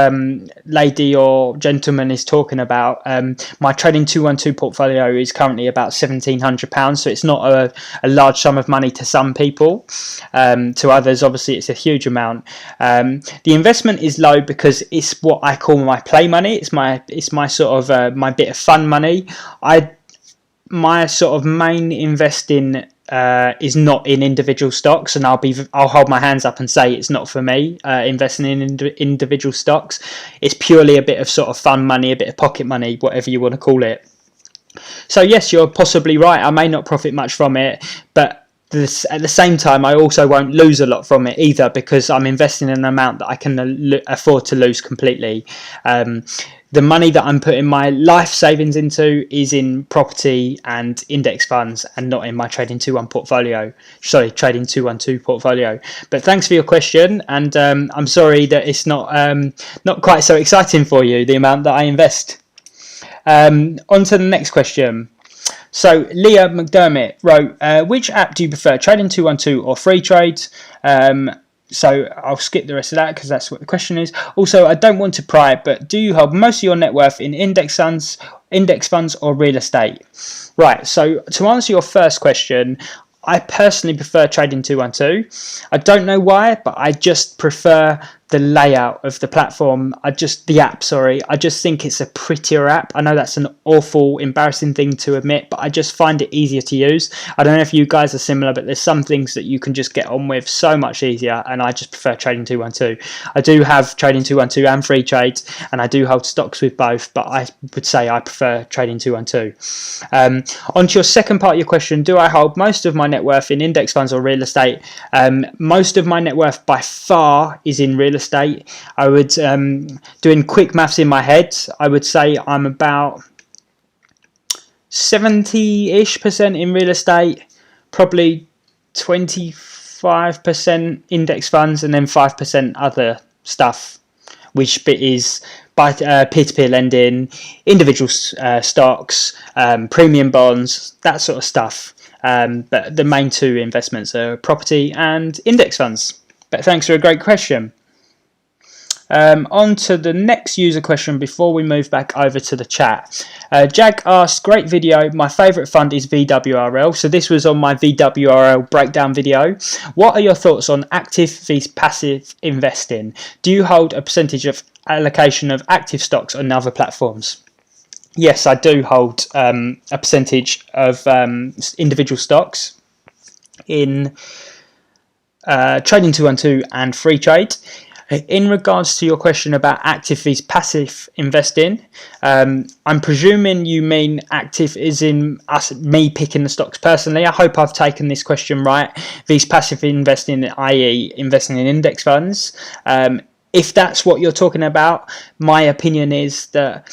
A: lady or gentleman is talking about, my Trading 212 portfolio is currently about £1,700, so it's not a large sum of money to some people. To others, obviously, it's a huge amount. The investment is low because it's what I call my play money. It's my sort of my bit of fun money. My sort of main investing is not in individual stocks, and I'll hold my hands up and say it's not for me. Investing in individual stocks, it's purely a bit of sort of fun money, a bit of pocket money, whatever you want to call it. So yes, you're possibly right, I may not profit much from it, but at the same time I also won't lose a lot from it either, because I'm investing in an amount that I can afford to lose completely. The money that I'm putting my life savings into is in property and index funds, and not in my Trading 212 portfolio. But thanks for your question, and I'm sorry that it's not quite so exciting for you, the amount that I invest. On to the next question. So Leah McDermott wrote, which app do you prefer, Trading 212 or FreeTrade? So I'll skip the rest of that because that's what the question is. Also, I don't want to pry, but do you hold most of your net worth in index funds or real estate? Right, so to answer your first question, I personally prefer trading 212. I don't know why, but I just prefer the layout of the platform. The app, sorry. I just think it's a prettier app. I know that's an awful, embarrassing thing to admit, but I just find it easier to use. I don't know if you guys are similar, but there's some things that you can just get on with so much easier, and I just prefer trading 212. I do have trading 212 and FreeTrade, and I do hold stocks with both, but I would say I prefer trading 212. On to your second part of your question, do I hold most of my net worth in index funds or real estate? Most of my net worth by far is in real estate. I would, doing quick maths in my head, I would say I'm about 70-ish% in real estate, probably 25% index funds, and then 5% other stuff, which bit is by peer-to-peer lending, individual stocks, premium bonds, that sort of stuff. But the main two investments are property and index funds. But thanks for a great question. On to the next user question before we move back over to the chat. Jag asked, great video, my favourite fund is VWRL. So this was on my VWRL breakdown video. What are your thoughts on active vs passive investing? Do you hold a percentage of allocation of active stocks on other platforms? Yes, I do hold a percentage of individual stocks in Trading 212 and FreeTrade. In regards to your question about active vs passive investing, I'm presuming you mean active is in me picking the stocks personally. I hope I've taken this question right. Vs passive investing, i.e. investing in index funds. If that's what you're talking about, my opinion is that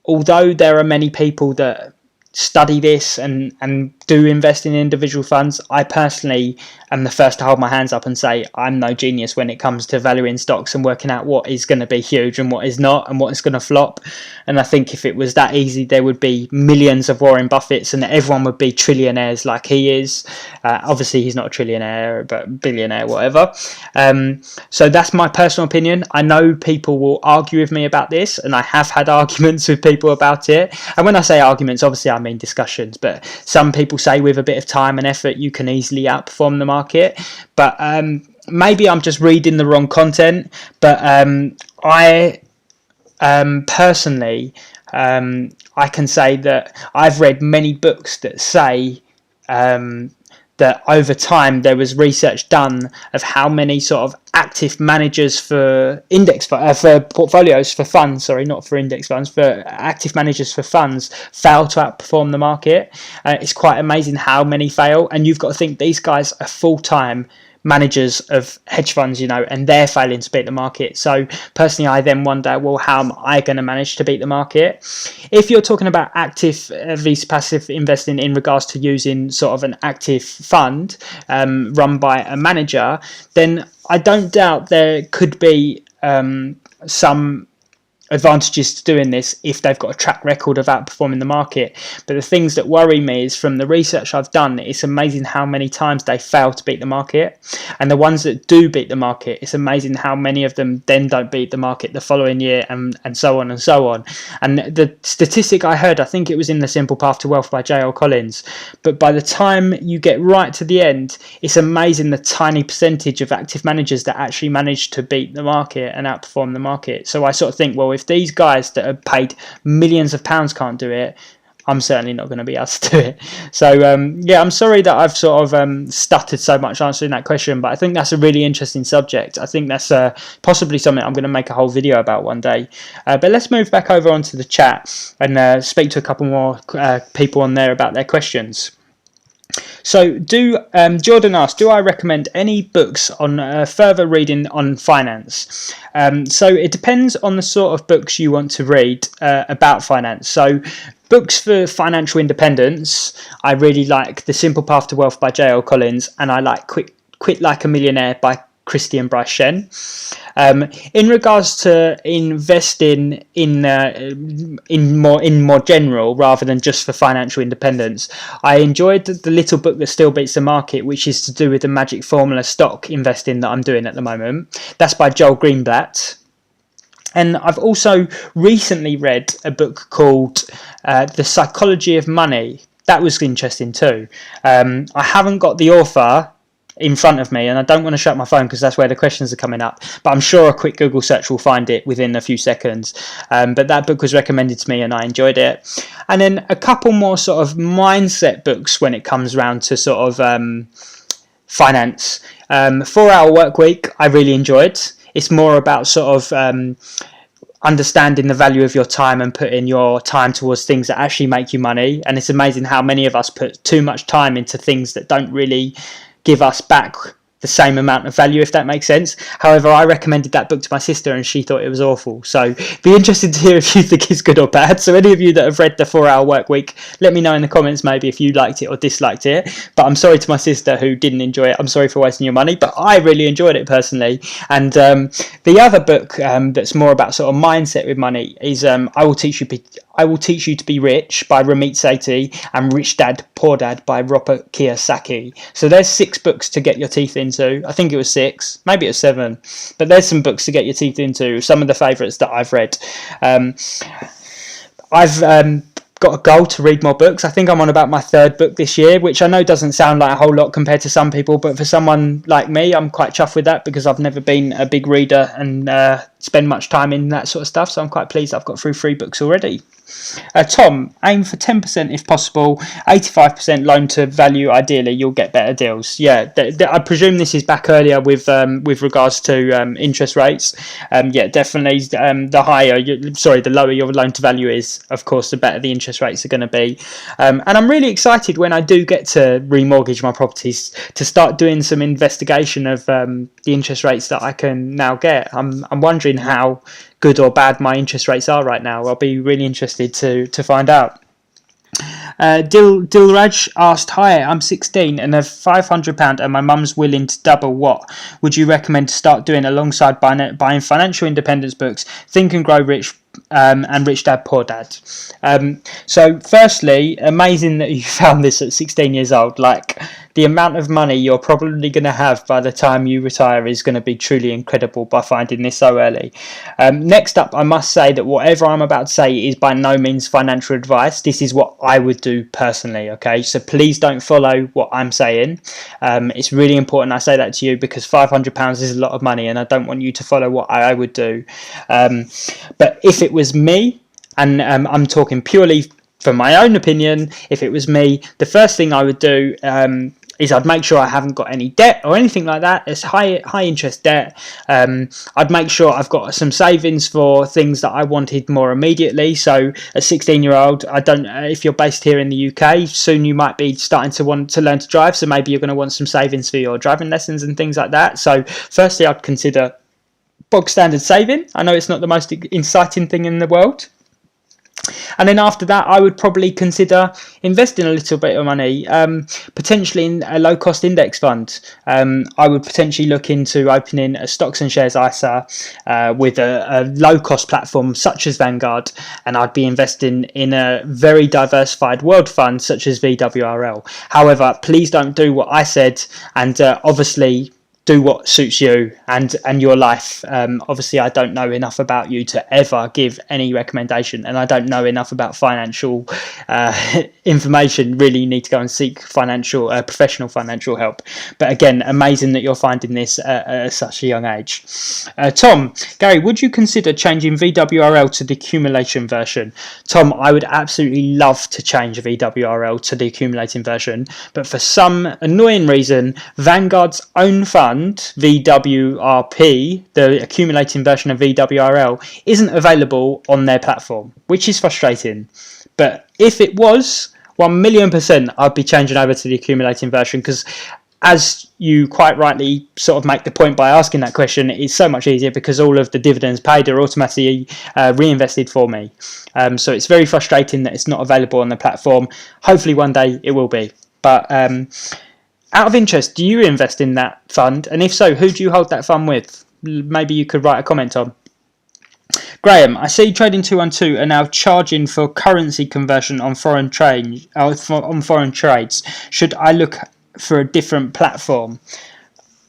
A: although there are many people that study this and do invest in individual funds, I personally am the first to hold my hands up and say I'm no genius when it comes to valuing stocks and working out what is going to be huge and what is not and what is going to flop. And I think if it was that easy, there would be millions of Warren Buffetts and everyone would be trillionaires like he is. Obviously he's not a trillionaire, but billionaire, whatever. So that's my personal opinion. I know people will argue with me about this, and I have had arguments with people about it. And when I say arguments, obviously I mean discussions, but some people say with a bit of time and effort you can easily outperform the market. But maybe I'm just reading the wrong content, but I personally I can say that I've read many books that say that over time there was research done of how many sort of active managers for for portfolios for funds, sorry, not for index funds, for active managers for funds fail to outperform the market. It's quite amazing how many fail, and you've got to think these guys are full-time managers of hedge funds, and they're failing to beat the market. So personally, I then wonder, well, how am I going to manage to beat the market? If you're talking about active vs passive investing in regards to using sort of an active fund run by a manager, then I don't doubt there could be some advantages to doing this if they've got a track record of outperforming the market. But the things that worry me is from the research I've done, it's amazing how many times they fail to beat the market, and the ones that do beat the market, it's amazing how many of them then don't beat the market the following year, and so on and so on. And the statistic I heard, I think it was in The Simple Path to Wealth by J.L. Collins, but by the time you get right to the end, it's amazing the tiny percentage of active managers that actually manage to beat the market and outperform the market. So I sort of think, well, if these guys that are paid millions of pounds can't do it, I'm certainly not going to be able to do it. So yeah, I'm sorry that I've sort of stuttered so much answering that question, but I think that's a really interesting subject. I think that's possibly something I'm going to make a whole video about one day. But let's move back over onto the chat and speak to a couple more people on there about their questions. So Jordan asked, do I recommend any books on further reading on finance? So it depends on the sort of books you want to read about finance. So books for financial independence, I really like The Simple Path to Wealth by J.L. Collins, and I like Quit Like a Millionaire by Christian Bryce Shen. In regards to investing in more general, rather than just for financial independence, I enjoyed the little book that still beats the market, which is to do with the magic formula stock investing that I'm doing at the moment. That's by Joel Greenblatt. And I've also recently read a book called The Psychology of Money. That was interesting too. I haven't got the author in front of me, and I don't want to shut my phone because that's where the questions are coming up, but I'm sure a quick Google search will find it within a few seconds. But that book was recommended to me and I enjoyed it. And then a couple more sort of mindset books when it comes around to sort of finance. 4-Hour Work Week I really enjoyed. It's more about sort of understanding the value of your time and putting your time towards things that actually make you money. And it's amazing how many of us put too much time into things that don't really give us back the same amount of value, if that makes sense. However, I recommended that book to my sister and she thought it was awful. So be interested to hear if you think it's good or bad. So any of you that have read the 4-Hour Work Week, let me know in the comments maybe if you liked it or disliked it. But I'm sorry to my sister who didn't enjoy it. I'm sorry for wasting your money, but I really enjoyed it personally. And the other book that's more about sort of mindset with money is I Will Teach You to Be Rich by Ramit Sethi and Rich Dad Poor Dad by Robert Kiyosaki. So there's 6 books to get your teeth into. I think it was 6, maybe it was 7, but there's some books to get your teeth into. Some of the favourites that I've read. I've got a goal to read more books. I think I'm on about my 3rd book this year, which I know doesn't sound like a whole lot compared to some people, but for someone like me, I'm quite chuffed with that because I've never been a big reader and spend much time in that sort of stuff. So I'm quite pleased I've got through 3 books already. Tom, aim for 10% if possible, 85% loan to value. Ideally, you'll get better deals. Yeah, I presume this is back earlier with regards to interest rates. Yeah, definitely. The lower your loan to value is, of course, the better the interest rates are going to be. And I'm really excited when I do get to remortgage my properties to start doing some investigation of the interest rates that I can now get. I'm wondering how good or bad my interest rates are right now. I'll be really interested to find out. Dilraj asked, hi, I'm 16 and have £500 and my mum's willing to double. What would you recommend to start doing alongside buying financial independence books, Think and Grow Rich and Rich Dad Poor Dad? So firstly, amazing that you found this at 16 years old. Like, the amount of money you're probably going to have by the time you retire is going to be truly incredible by finding this so early. Next up, I must say that whatever I'm about to say is by no means financial advice. This is what I would do personally, okay? So please don't follow what I'm saying. It's really important I say that to you because £500 is a lot of money and I don't want you to follow what I would do. But if it was me, and I'm talking purely from my own opinion, if it was me, the first thing I would do is I'd make sure I haven't got any debt or anything like that. It's high interest debt. I'd make sure I've got some savings for things that I wanted more immediately. So a 16-year-old, I don't if you're based here in the UK, soon you might be starting to want to learn to drive. So maybe you're going to want some savings for your driving lessons and things like that. So firstly, I'd consider bog standard saving. I know it's not the most exciting thing in the world. And then after that, I would probably consider investing a little bit of money, potentially in a low-cost index fund. I would potentially look into opening a stocks and shares ISA with a low-cost platform such as Vanguard, and I'd be investing in a very diversified world fund such as VWRL. However, please don't do what I said, and obviously do what suits you and your life. Obviously, I don't know enough about you to ever give any recommendation, and I don't know enough about financial information. Really, you need to go and seek professional financial help. But again, amazing that you're finding this at such a young age. Tom, Gary, would you consider changing VWRL to the accumulation version? Tom, I would absolutely love to change VWRL to the accumulating version, but for some annoying reason, Vanguard's own fund, VWRP, the accumulating version of VWRL, isn't available on their platform, which is frustrating. But if it was, 1,000,000%, I'd be changing over to the accumulating version because, as you quite rightly sort of make the point by asking that question, it's so much easier because all of the dividends paid are automatically reinvested for me. So it's very frustrating that it's not available on the platform. Hopefully one day it will be. But Out of interest, do you invest in that fund? And if so, who do you hold that fund with? Maybe you could write a comment on. Graham, I see Trading 212 are now charging for currency conversion on foreign trades. Should I look for a different platform?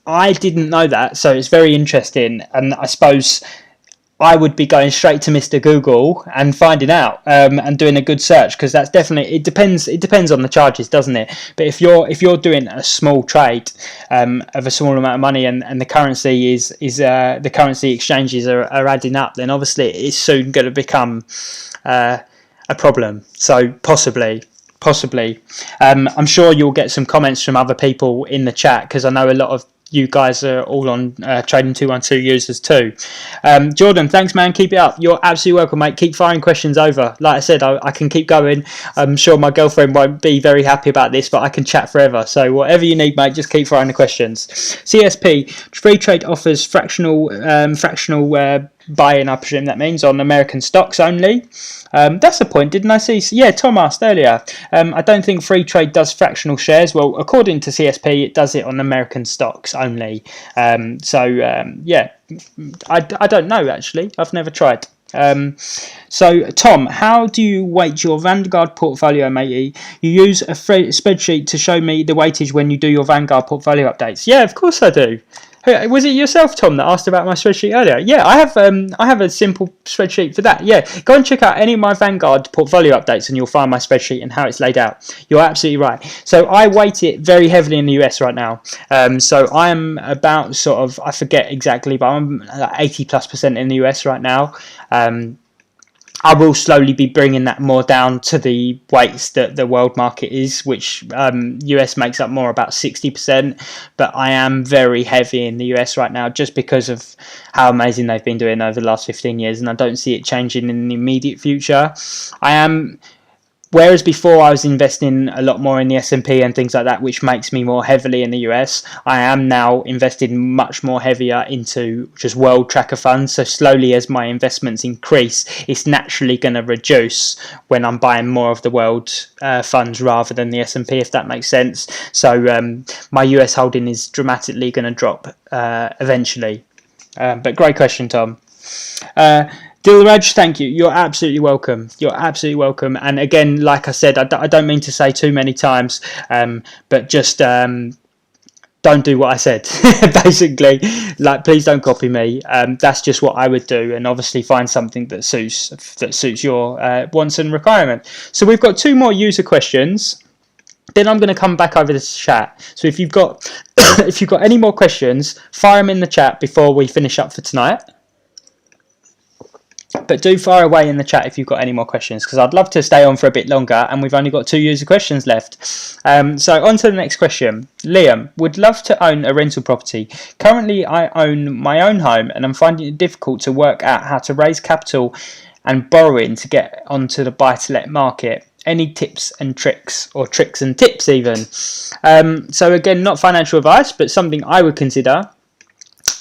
A: I didn't know that, so it's very interesting. And I suppose I would be going straight to Mr. Google and finding out and doing a good search, because that's definitely, it depends on the charges, doesn't it? But if you're doing a small trade of a small amount of money, and the currency is the currency exchanges are adding up, then obviously it's soon going to become a problem. So possibly. I'm sure you'll get some comments from other people in the chat, because I know a lot of you guys are all on Trading 212 users too. Jordan, thanks man, keep it up. You're absolutely welcome, mate. Keep firing questions over. Like I said, I can keep going. I'm sure my girlfriend won't be very happy about this, but I can chat forever. So whatever you need, mate, just keep firing the questions. CSP, FreeTrade offers fractional buy-in, I presume that means, on American stocks only. That's the point, didn't I see? Yeah, Tom asked earlier. I don't think FreeTrade does fractional shares. Well, according to CSP, it does it on American stocks only. Yeah, I don't know, actually. I've never tried. So Tom, how do you weight your Vanguard portfolio, matey? You use a spreadsheet to show me the weightage when you do your Vanguard portfolio updates. Yeah, of course I do. Was it yourself, Tom, that asked about my spreadsheet earlier? Yeah, I have a simple spreadsheet for that. Yeah, go and check out any of my Vanguard portfolio updates and you'll find my spreadsheet and how it's laid out. You're absolutely right. So I weight it very heavily in the US right now. So I'm about sort of, I forget exactly, but I'm 80+% in the US right now. I will slowly be bringing that more down to the weights that the world market is, which US makes up more, about 60%. But I am very heavy in the US right now just because of how amazing they've been doing over the last 15 years. And I don't see it changing in the immediate future. Whereas before I was investing a lot more in the S&P and things like that, which makes me more heavily in the US, I am now investing much more heavier into just world tracker funds. So slowly as my investments increase, it's naturally going to reduce when I'm buying more of the world funds rather than the S&P, if that makes sense. So my US holding is dramatically going to drop eventually. But great question, Tom. Dilraj, thank you. You're absolutely welcome. You're absolutely welcome. And again, like I said, I don't mean to say too many times, but just don't do what I said. Basically, like, please don't copy me. That's just what I would do, and obviously find something that suits your wants and requirement. So we've got 2 more user questions. Then I'm going to come back over the chat. So if you've got any more questions, fire them in the chat before we finish up for tonight. But do fire away in the chat if you've got any more questions, because I'd love to stay on for a bit longer, and we've only got 2 user questions left. So on to the next question. Liam, would love to own a rental property. Currently, I own my own home, and I'm finding it difficult to work out how to raise capital and borrowing to get onto the buy-to-let market. Any tips and tricks, or tricks and tips even? So again, not financial advice, but something I would consider.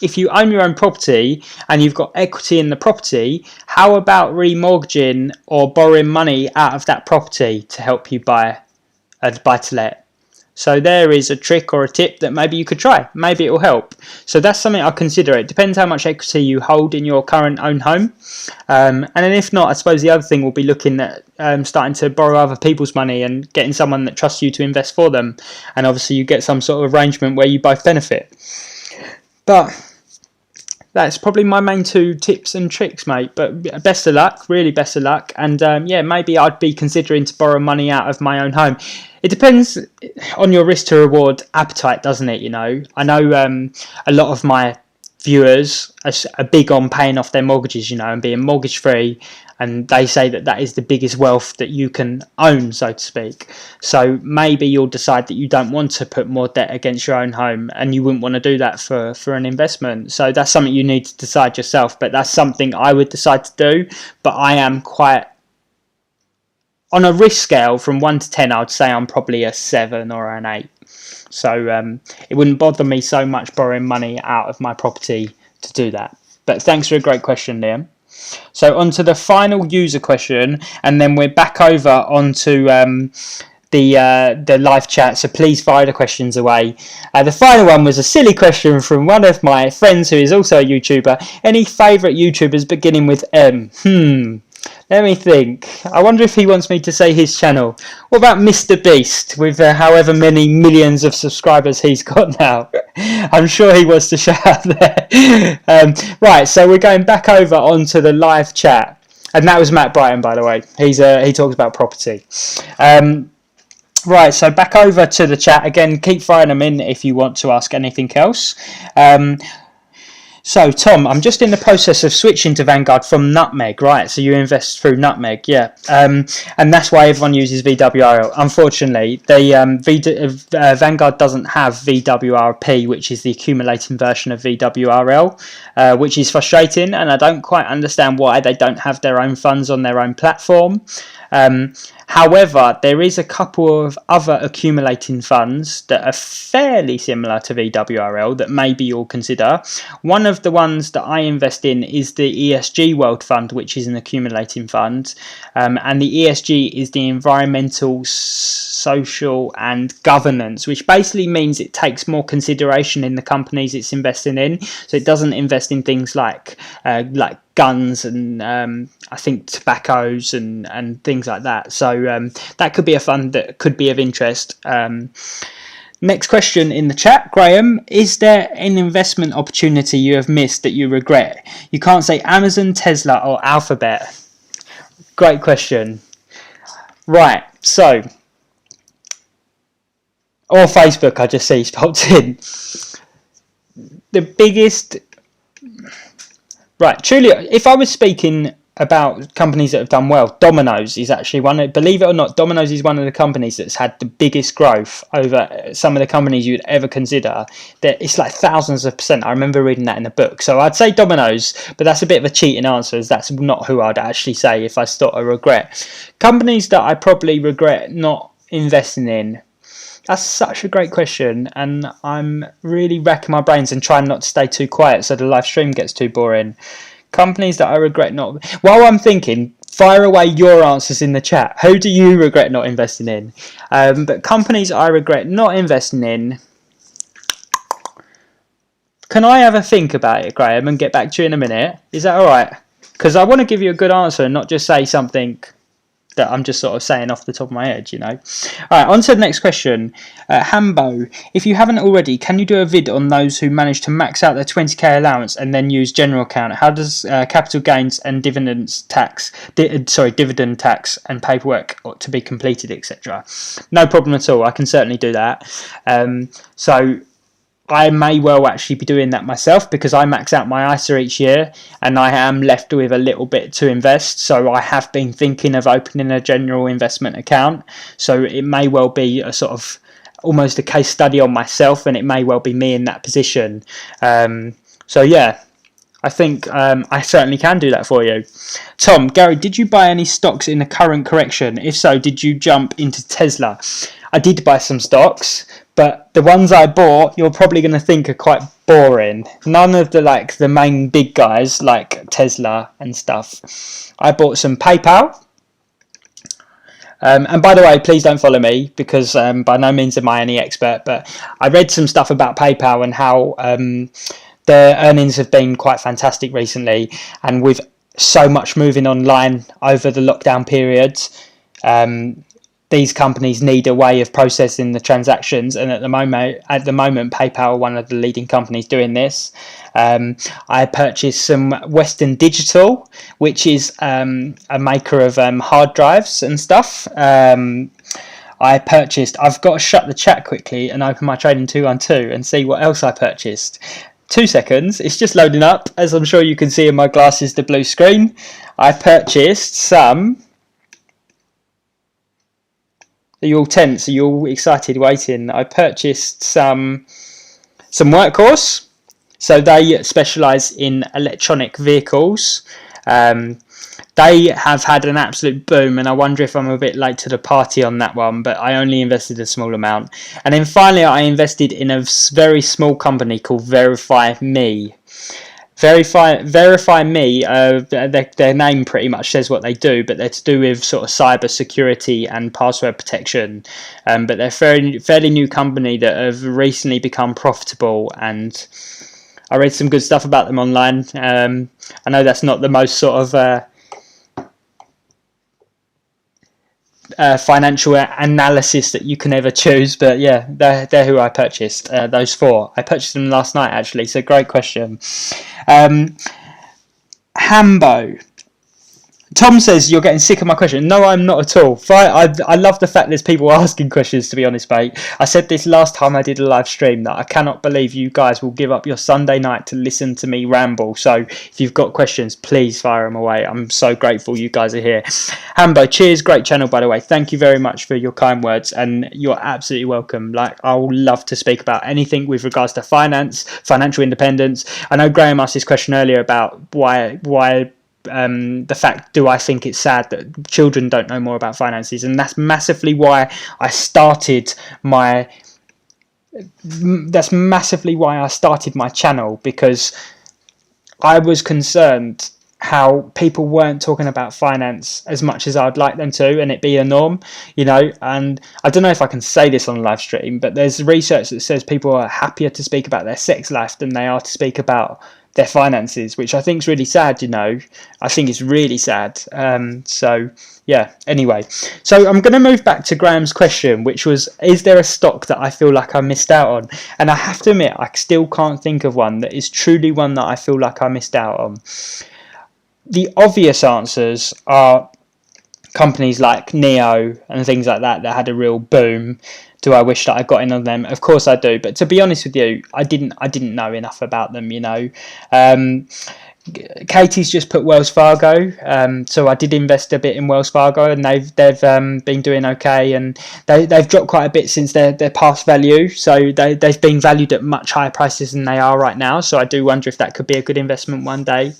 A: If you own your own property and you've got equity in the property, how about remortgaging or borrowing money out of that property to help you buy a buy-to-let? So there is a trick or a tip that maybe you could try. Maybe it will help. So that's something I'll consider. It depends how much equity you hold in your current own home. And then if not, I suppose the other thing will be looking at starting to borrow other people's money and getting someone that trusts you to invest for them. And obviously you get some sort of arrangement where you both benefit. But that's probably my main 2 tips and tricks, mate. But best of luck, really best of luck. And yeah, maybe I'd be considering to borrow money out of my own home. It depends on your risk to reward appetite, doesn't it? You know, I know a lot of my viewers are big on paying off their mortgages, you know, and being mortgage free. And they say that that is the biggest wealth that you can own, so to speak. So maybe you'll decide that you don't want to put more debt against your own home, and you wouldn't want to do that for an investment. So that's something you need to decide yourself. But that's something I would decide to do. But I am quite, on a risk scale from 1 to 10, I would say I'm probably a 7 or an 8. So it wouldn't bother me so much borrowing money out of my property to do that. But thanks for a great question, Liam. So on to the final user question, and then we're back over onto the live chat, so please fire the questions away. The final one was a silly question from one of my friends who is also a YouTuber. Any favourite YouTubers beginning with M? Let me think. I wonder if he wants me to say his channel. What about Mr. Beast with however many millions of subscribers he's got now? I'm sure he wants to shout out there. Right, so we're going back over onto the live chat. And that was Matt Brighton, by the way. He talks about property. Right, so back over to the chat. Again, keep firing them in if you want to ask anything else. So, Tom, I'm just in the process of switching to Vanguard from Nutmeg, right? So you invest through Nutmeg, yeah. And that's why everyone uses VWRL. Unfortunately, Vanguard doesn't have VWRP, which is the accumulating version of VWRL, which is frustrating, and I don't quite understand why they don't have their own funds on their own platform. However, there is a couple of other accumulating funds that are fairly similar to VWRL that maybe you'll consider. One of the ones that I invest in is the ESG World Fund, which is an accumulating fund. And the ESG is the environmental, social and governance, which basically means it takes more consideration in the companies it's investing in. So it doesn't invest in things like guns and I think tobaccos and things like that. So that could be a fund that could be of interest. Next question in the chat, Graham, is there an investment opportunity you have missed that you regret? You can't say Amazon, Tesla or Alphabet. Great question. Right, so, or Facebook, I just see he's popped in. The biggest, right, truly, if I was speaking about companies that have done well, Domino's is actually one, believe it or not, Domino's is one of the companies that's had the biggest growth over some of the companies you'd ever consider. It's like thousands of %. I remember reading that in the book. So I'd say Domino's, but that's a bit of a cheating answer, as that's not who I'd actually say if I thought I regret. Companies that I probably regret not investing in. That's such a great question, and I'm really racking my brains and trying not to stay too quiet so the live stream gets too boring. Companies that I regret not... While I'm thinking, fire away your answers in the chat. Who do you regret not investing in? But companies I regret not investing in... Can I have a think about it, Graham, and get back to you in a minute? Is that all right? Because I want to give you a good answer and not just say something that I'm just sort of saying off the top of my head, you know. All right, on to the next question. Hambo, if you haven't already, can you do a vid on those who manage to max out their 20k allowance and then use general account? How does capital gains and dividend tax and paperwork to be completed, etc.? No problem at all. I can certainly do that. So I may well actually be doing that myself because I max out my ISA each year and I am left with a little bit to invest. So I have been thinking of opening a general investment account. So it may well be a sort of almost a case study on myself, and it may well be me in that position. So yeah, I think I certainly can do that for you. Tom, Gary, did you buy any stocks in the current correction? If so, did you jump into Tesla? I did buy some stocks, but the ones I bought, you're probably going to think are quite boring. None of the main big guys like Tesla and stuff. I bought some PayPal. And by the way, please don't follow me because by no means am I any expert, but I read some stuff about PayPal and how their earnings have been quite fantastic recently. And with so much moving online over the lockdown periods, these companies need a way of processing the transactions, and at the moment PayPal are one of the leading companies doing this. I purchased some Western Digital, which is a maker of hard drives and stuff. I've got to shut the chat quickly and open my Trading 212 and see what else I purchased. 2 seconds, it's just loading up. As I'm sure you can see in my glasses, the blue screen. I purchased some... Are you all tense? Are you all excited waiting? I purchased some Workhorse. So they specialise in electronic vehicles. They have had an absolute boom, and I wonder if I'm a bit late to the party on that one, but I only invested a small amount. And then finally I invested in a very small company called Verify Me. Verify Me, their name pretty much says what they do, but they're to do with sort of cyber security and password protection. But they're a fairly new company that have recently become profitable, and I read some good stuff about them online. I know that's not the most sort of financial analysis that you can ever choose, but yeah, they're who I purchased. Those four, I purchased them last night actually. So great question. Hambo. Tom says you're getting sick of my question. No, I'm not at all. I love the fact there's people asking questions, to be honest, mate. I said this last time I did a live stream that I cannot believe you guys will give up your Sunday night to listen to me ramble. So if you've got questions, please fire them away. I'm so grateful you guys are here. Hambo, cheers. Great channel, by the way. Thank you very much for your kind words, and you're absolutely welcome. Like, I will love to speak about anything with regards to finance, financial independence. I know Graham asked this question earlier about why the fact, do I think it's sad that children don't know more about finances, and that's massively why I started my channel, because I was concerned how people weren't talking about finance as much as I'd like them to, and it be a norm, you know. And I don't know if I can say this on live stream, but there's research that says people are happier to speak about their sex life than they are to speak about their finances, which I think is really sad, you know. I think it's really sad. So yeah, anyway, so I'm going to move back to Graham's question, which was, is there a stock that I feel like I missed out on? And I have to admit, I still can't think of one that is truly one that I feel like I missed out on. The obvious answers are companies like Neo and things like that had a real boom. Do I wish that I got in on them? Of course I do, but to be honest with you, I didn't know enough about them, you know. Katie's just put Wells Fargo, so I did invest a bit in Wells Fargo, and they've been doing okay, and they've dropped quite a bit since their past value, so they've been valued at much higher prices than they are right now. So I do wonder if that could be a good investment one day.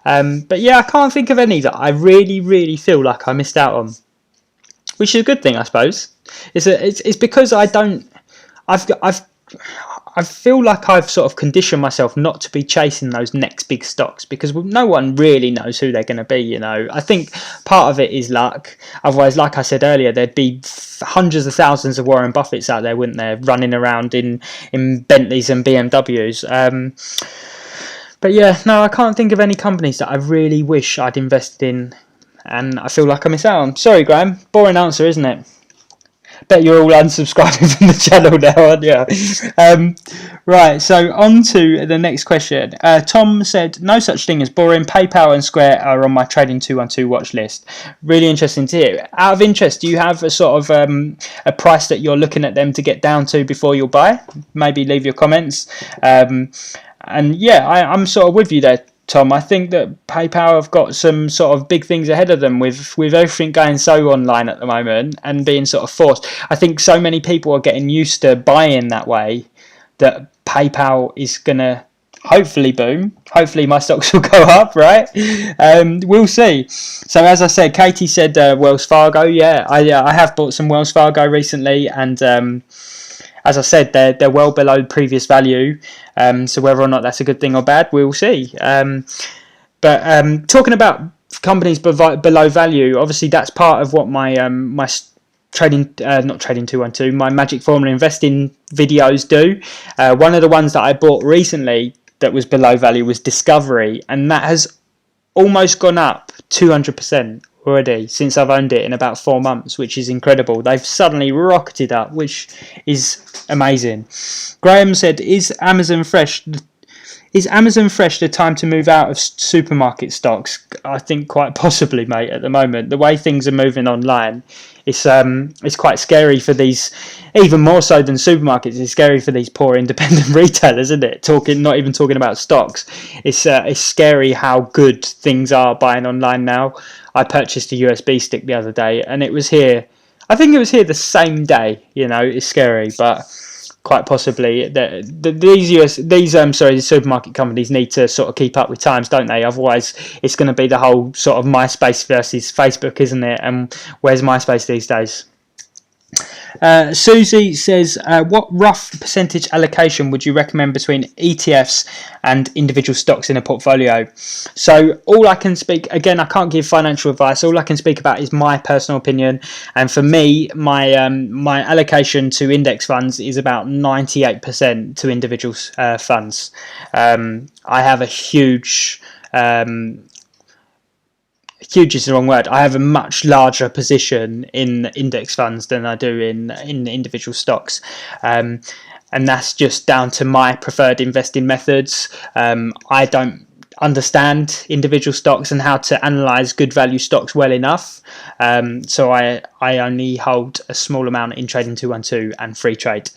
A: But yeah, I can't think of any that I really feel like I missed out on, which is a good thing, I suppose. It's because I feel like I've sort of conditioned myself not to be chasing those next big stocks, because no one really knows who they're going to be, you know. I think part of it is luck. Otherwise, like I said earlier, there'd be hundreds of thousands of Warren Buffetts out there, wouldn't there, running around in Bentleys and BMWs. But yeah, no, I can't think of any companies that I really wish I'd invested in, and I feel like I miss out on. Sorry, Graham. Boring answer, isn't it? Bet you're all unsubscribing from the channel now, aren't you? Right, so on to the next question. Tom said, no such thing as boring. PayPal and Square are on my Trading 212 watch list. Really interesting to hear. Out of interest, do you have a sort of a price that you're looking at them to get down to before you'll buy? Maybe leave your comments. And yeah, I'm sort of with you there, Tom. I think that PayPal have got some sort of big things ahead of them with everything going so online at the moment and being sort of forced. I think so many people are getting used to buying that way that PayPal is going to hopefully boom. Hopefully my stocks will go up, right? We'll see. So as I said, Katie said Wells Fargo. Yeah, I have bought some Wells Fargo recently, and as I said, they're well below previous value. So whether or not that's a good thing or bad, we'll see. But talking about companies below value, obviously that's part of what my my trading, not Trading 212, my Magic Formula investing videos do. One of the ones that I bought recently that was below value was Discovery, and that has almost gone up 200% already since I've owned it in about 4 months, which is incredible. They've suddenly rocketed up, which is amazing. Graham said, is Amazon Fresh the time to move out of supermarket stocks? I think quite possibly, mate, at the moment. The way things are moving online, it's quite scary for these, even more so than supermarkets, it's scary for these poor independent retailers, isn't it? Not even talking about stocks. It's scary how good things are buying online now. I purchased a USB stick the other day, and it was here. I think it was here the same day. You know, it's scary, but quite possibly these supermarket companies need to sort of keep up with times, don't they? Otherwise, it's going to be the whole sort of MySpace versus Facebook, isn't it? And where's MySpace these days? Susie says, what rough percentage allocation would you recommend between ETFs and individual stocks in a portfolio? So all I can speak, again, I can't give financial advice. All I can speak about is my personal opinion. And for me, my allocation to index funds is about 98% to individual funds. I have a huge is the wrong word. I have a much larger position in index funds than I do in individual stocks. And that's just down to my preferred investing methods. I don't understand individual stocks and how to analyze good value stocks well enough. So I only hold a small amount in Trading 212 and FreeTrade.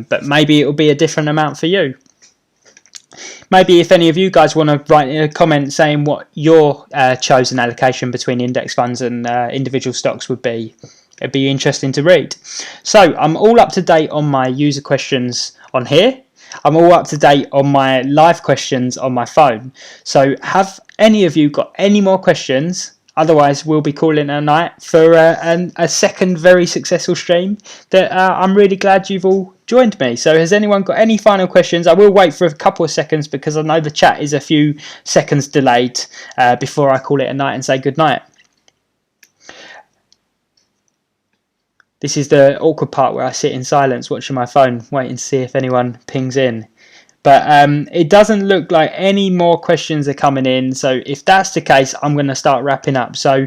A: But maybe it'll be a different amount for you. Maybe if any of you guys want to write a comment saying what your chosen allocation between index funds and individual stocks would be, it'd be interesting to read. So I'm all up to date on my user questions on here. I'm all up to date on my live questions on my phone. So have any of you got any more questions? Otherwise, we'll be calling it a night for a second very successful stream that I'm really glad you've all joined me. So has anyone got any final questions? I will wait for a couple of seconds because I know the chat is a few seconds delayed before I call it a night and say good night. This is the awkward part where I sit in silence watching my phone, waiting to see if anyone pings in. But it doesn't look like any more questions are coming in. So if that's the case, I'm going to start wrapping up. So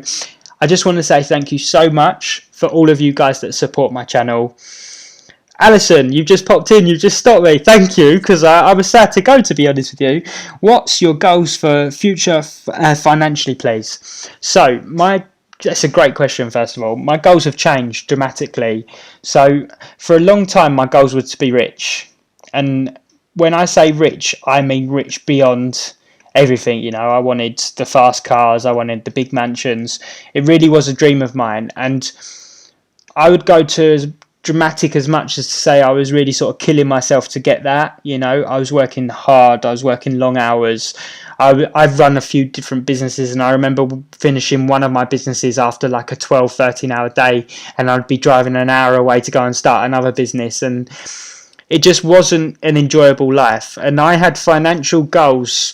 A: I just want to say thank you so much for all of you guys that support my channel. Alison, you've just popped in. You've just stopped me. Thank you, because I was sad to go, to be honest with you. What's your goals for future financially, please? So that's a great question, first of all. My goals have changed dramatically. So for a long time, my goals were to be rich. And when I say rich, I mean rich beyond everything. You know, I wanted the fast cars, I wanted the big mansions. It really was a dream of mine. And I would go to as dramatic as much as to say I was really sort of killing myself to get that. You know, I was working hard, I was working long hours. I've run a few different businesses, and I remember finishing one of my businesses after like a 12-13 hour day, and I'd be driving an hour away to go and start another business, and it just wasn't an enjoyable life. And I had financial goals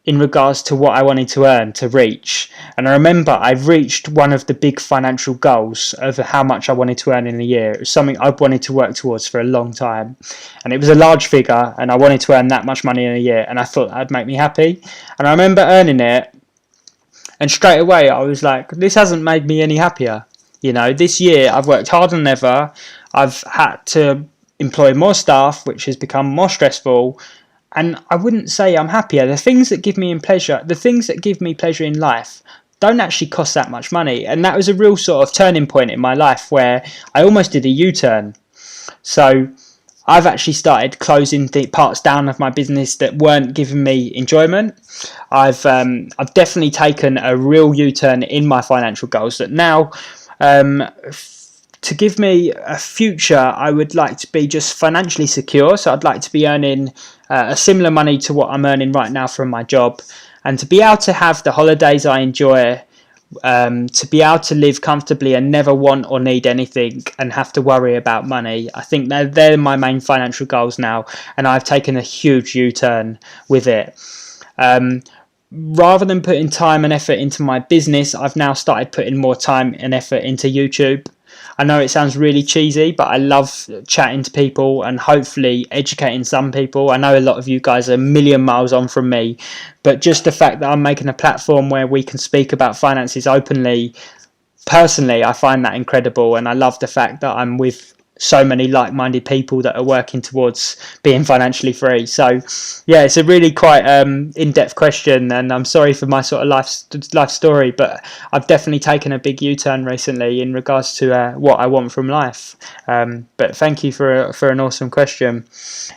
A: in regards to what I wanted to earn, to reach. And I remember I reached one of the big financial goals of how much I wanted to earn in a year. It was something I wanted to work towards for a long time. And it was a large figure, and I wanted to earn that much money in a year, and I thought that'd make me happy. And I remember earning it, and straight away I was like, this hasn't made me any happier. You know, this year I've worked harder than ever. I've had to employ more staff, which has become more stressful. And I wouldn't say I'm happier. The things that give me pleasure in life don't actually cost that much money. And that was a real sort of turning point in my life where I almost did a U-turn. So I've actually started closing the parts down of my business that weren't giving me enjoyment. I've definitely taken a real U-turn in my financial goals that now, to give me a future, I would like to be just financially secure. So I'd like to be earning a similar money to what I'm earning right now from my job, and to be able to have the holidays I enjoy, to be able to live comfortably and never want or need anything and have to worry about money. I think they're my main financial goals now, and I've taken a huge U-turn with it. Rather than putting time and effort into my business, I've now started putting more time and effort into YouTube. I know it sounds really cheesy, but I love chatting to people and hopefully educating some people. I know a lot of you guys are a million miles on from me, but just the fact that I'm making a platform where we can speak about finances openly, personally, I find that incredible. And I love the fact that I'm with so many like-minded people that are working towards being financially free. So yeah, it's a really quite in-depth question, and I'm sorry for my sort of life story, but I've definitely taken a big U-turn recently in regards to what I want from life. But thank you for an awesome question.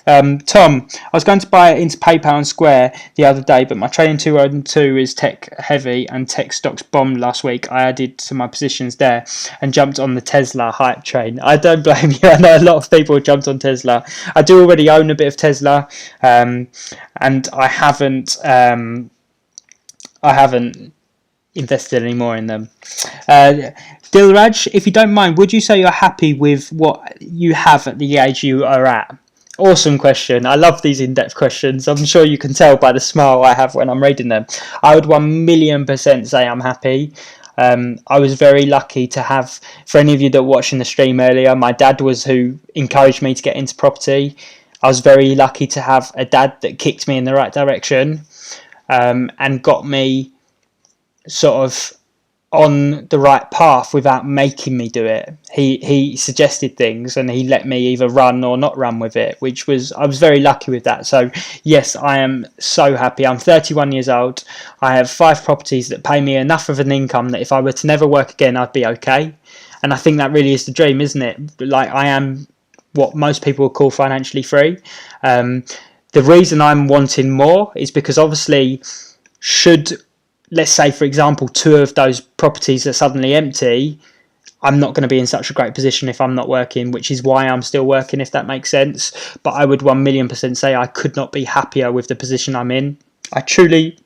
A: Tom, I was going to buy into PayPal and Square the other day, but my Trading 202 is tech heavy and tech stocks bombed last week. I added to my positions there and jumped on the Tesla hype train. I don't blame you. I know a lot of people jumped on Tesla. I do already own a bit of Tesla, and I haven't invested any more in them. Dilraj, if you don't mind, would you say you're happy with what you have at the age you are at? Awesome question. I love these in-depth questions. I'm sure you can tell by the smile I have when I'm reading them. I would 1,000,000% say I'm happy. I was very lucky to have, for any of you that were watching the stream earlier, my dad was who encouraged me to get into property. I was very lucky to have a dad that kicked me in the right direction, and got me sort of on the right path without making me do it. He suggested things and he let me either run or not run with it, which was, I was very lucky with that. So yes, I am so happy. I'm 31 years old. I have 5 properties that pay me enough of an income that if I were to never work again, I'd be okay. And I think that really is the dream, isn't it? Like, I am what most people would call financially free. The reason I'm wanting more is because obviously, should, let's say, for example, 2 of those properties are suddenly empty, I'm not going to be in such a great position if I'm not working, which is why I'm still working, if that makes sense. But I would 1,000,000% say I could not be happier with the position I'm in. I truly,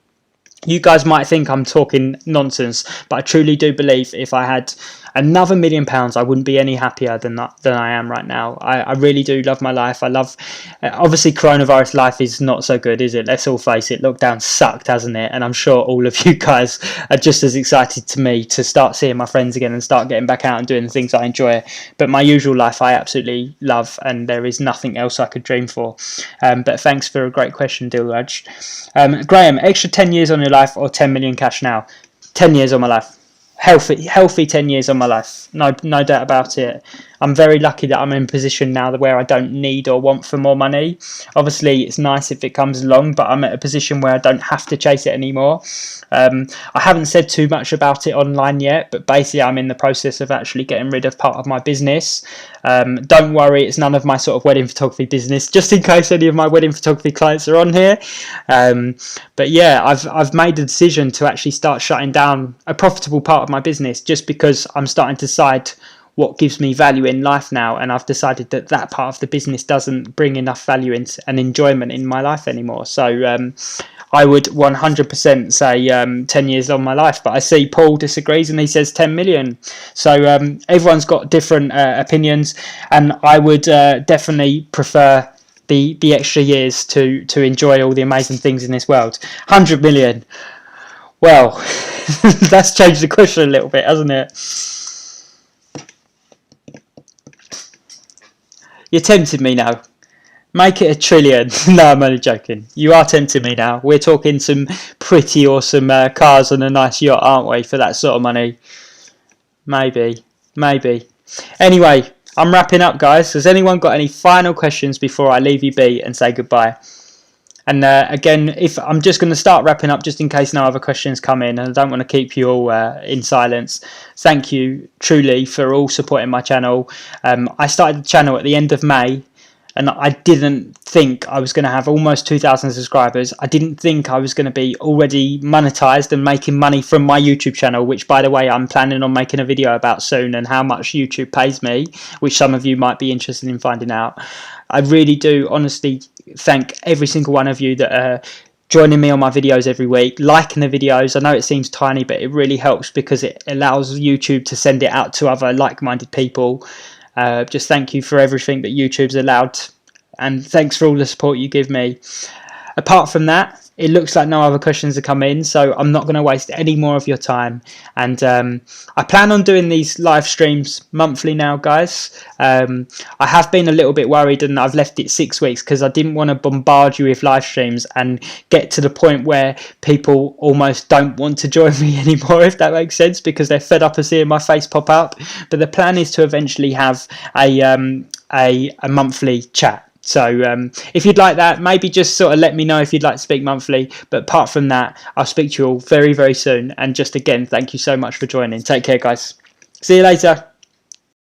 A: you guys might think I'm talking nonsense, but I truly do believe if I had another £1,000,000, I wouldn't be any happier than I am right now. I really do love my life. I love, obviously coronavirus life is not so good, is it? Let's all face it. Lockdown sucked, hasn't it? And I'm sure all of you guys are just as excited to me to start seeing my friends again and start getting back out and doing the things I enjoy. But my usual life I absolutely love, and there is nothing else I could dream for. But thanks for a great question, Dilraj. Graham, extra 10 years on your life or 10 million cash now? 10 years on my life. Healthy 10 years on my life, no doubt about it. I'm very lucky that I'm in a position now where I don't need or want for more money. Obviously it's nice if it comes along, but I'm at a position where I don't have to chase it anymore. I haven't said too much about it online yet, but basically I'm in the process of actually getting rid of part of my business. Don't worry, it's none of my sort of wedding photography business, just in case any of my wedding photography clients are on here. But yeah, I've made a decision to actually start shutting down a profitable part of my business, just because I'm starting to decide what gives me value in life now, and I've decided that that part of the business doesn't bring enough value and enjoyment in my life anymore. So I would 100% say 10 years on my life, but I see Paul disagrees and he says 10 million. So everyone's got different opinions, and I would definitely prefer the extra years to enjoy all the amazing things in this world. 100 million. Well, that's changed the question a little bit, hasn't it? You're tempting me now. Make it 1 trillion. No, I'm only joking. You are tempting me now. We're talking some pretty awesome cars and a nice yacht, aren't we, for that sort of money? Maybe. Anyway, I'm wrapping up, guys. Has anyone got any final questions before I leave you be and say goodbye? And again, if I'm just going to start wrapping up, just in case no other questions come in, and I don't want to keep you all in silence. Thank you truly for all supporting my channel. I started the channel at the end of May, and I didn't think I was going to have almost 2,000 subscribers. I didn't think I was going to be already monetized and making money from my YouTube channel, which, by the way, I'm planning on making a video about soon, and how much YouTube pays me, which some of you might be interested in finding out. I really do honestly thank every single one of you that are joining me on my videos every week, liking the videos. I know it seems tiny, but it really helps because it allows YouTube to send it out to other like-minded people. Just thank you for everything that YouTube's allowed, and thanks for all the support you give me. Apart from that, it looks like no other questions have come in, so I'm not going to waste any more of your time. And I plan on doing these live streams monthly now, guys. I have been a little bit worried, and I've left it 6 weeks because I didn't want to bombard you with live streams and get to the point where people almost don't want to join me anymore, if that makes sense, because they're fed up of seeing my face pop up. But the plan is to eventually have a monthly chat. So if you'd like that, maybe just sort of let me know if you'd like to speak monthly. But apart from that, I'll speak to you all very, very soon. And just again, thank you so much for joining. Take care, guys. See you later.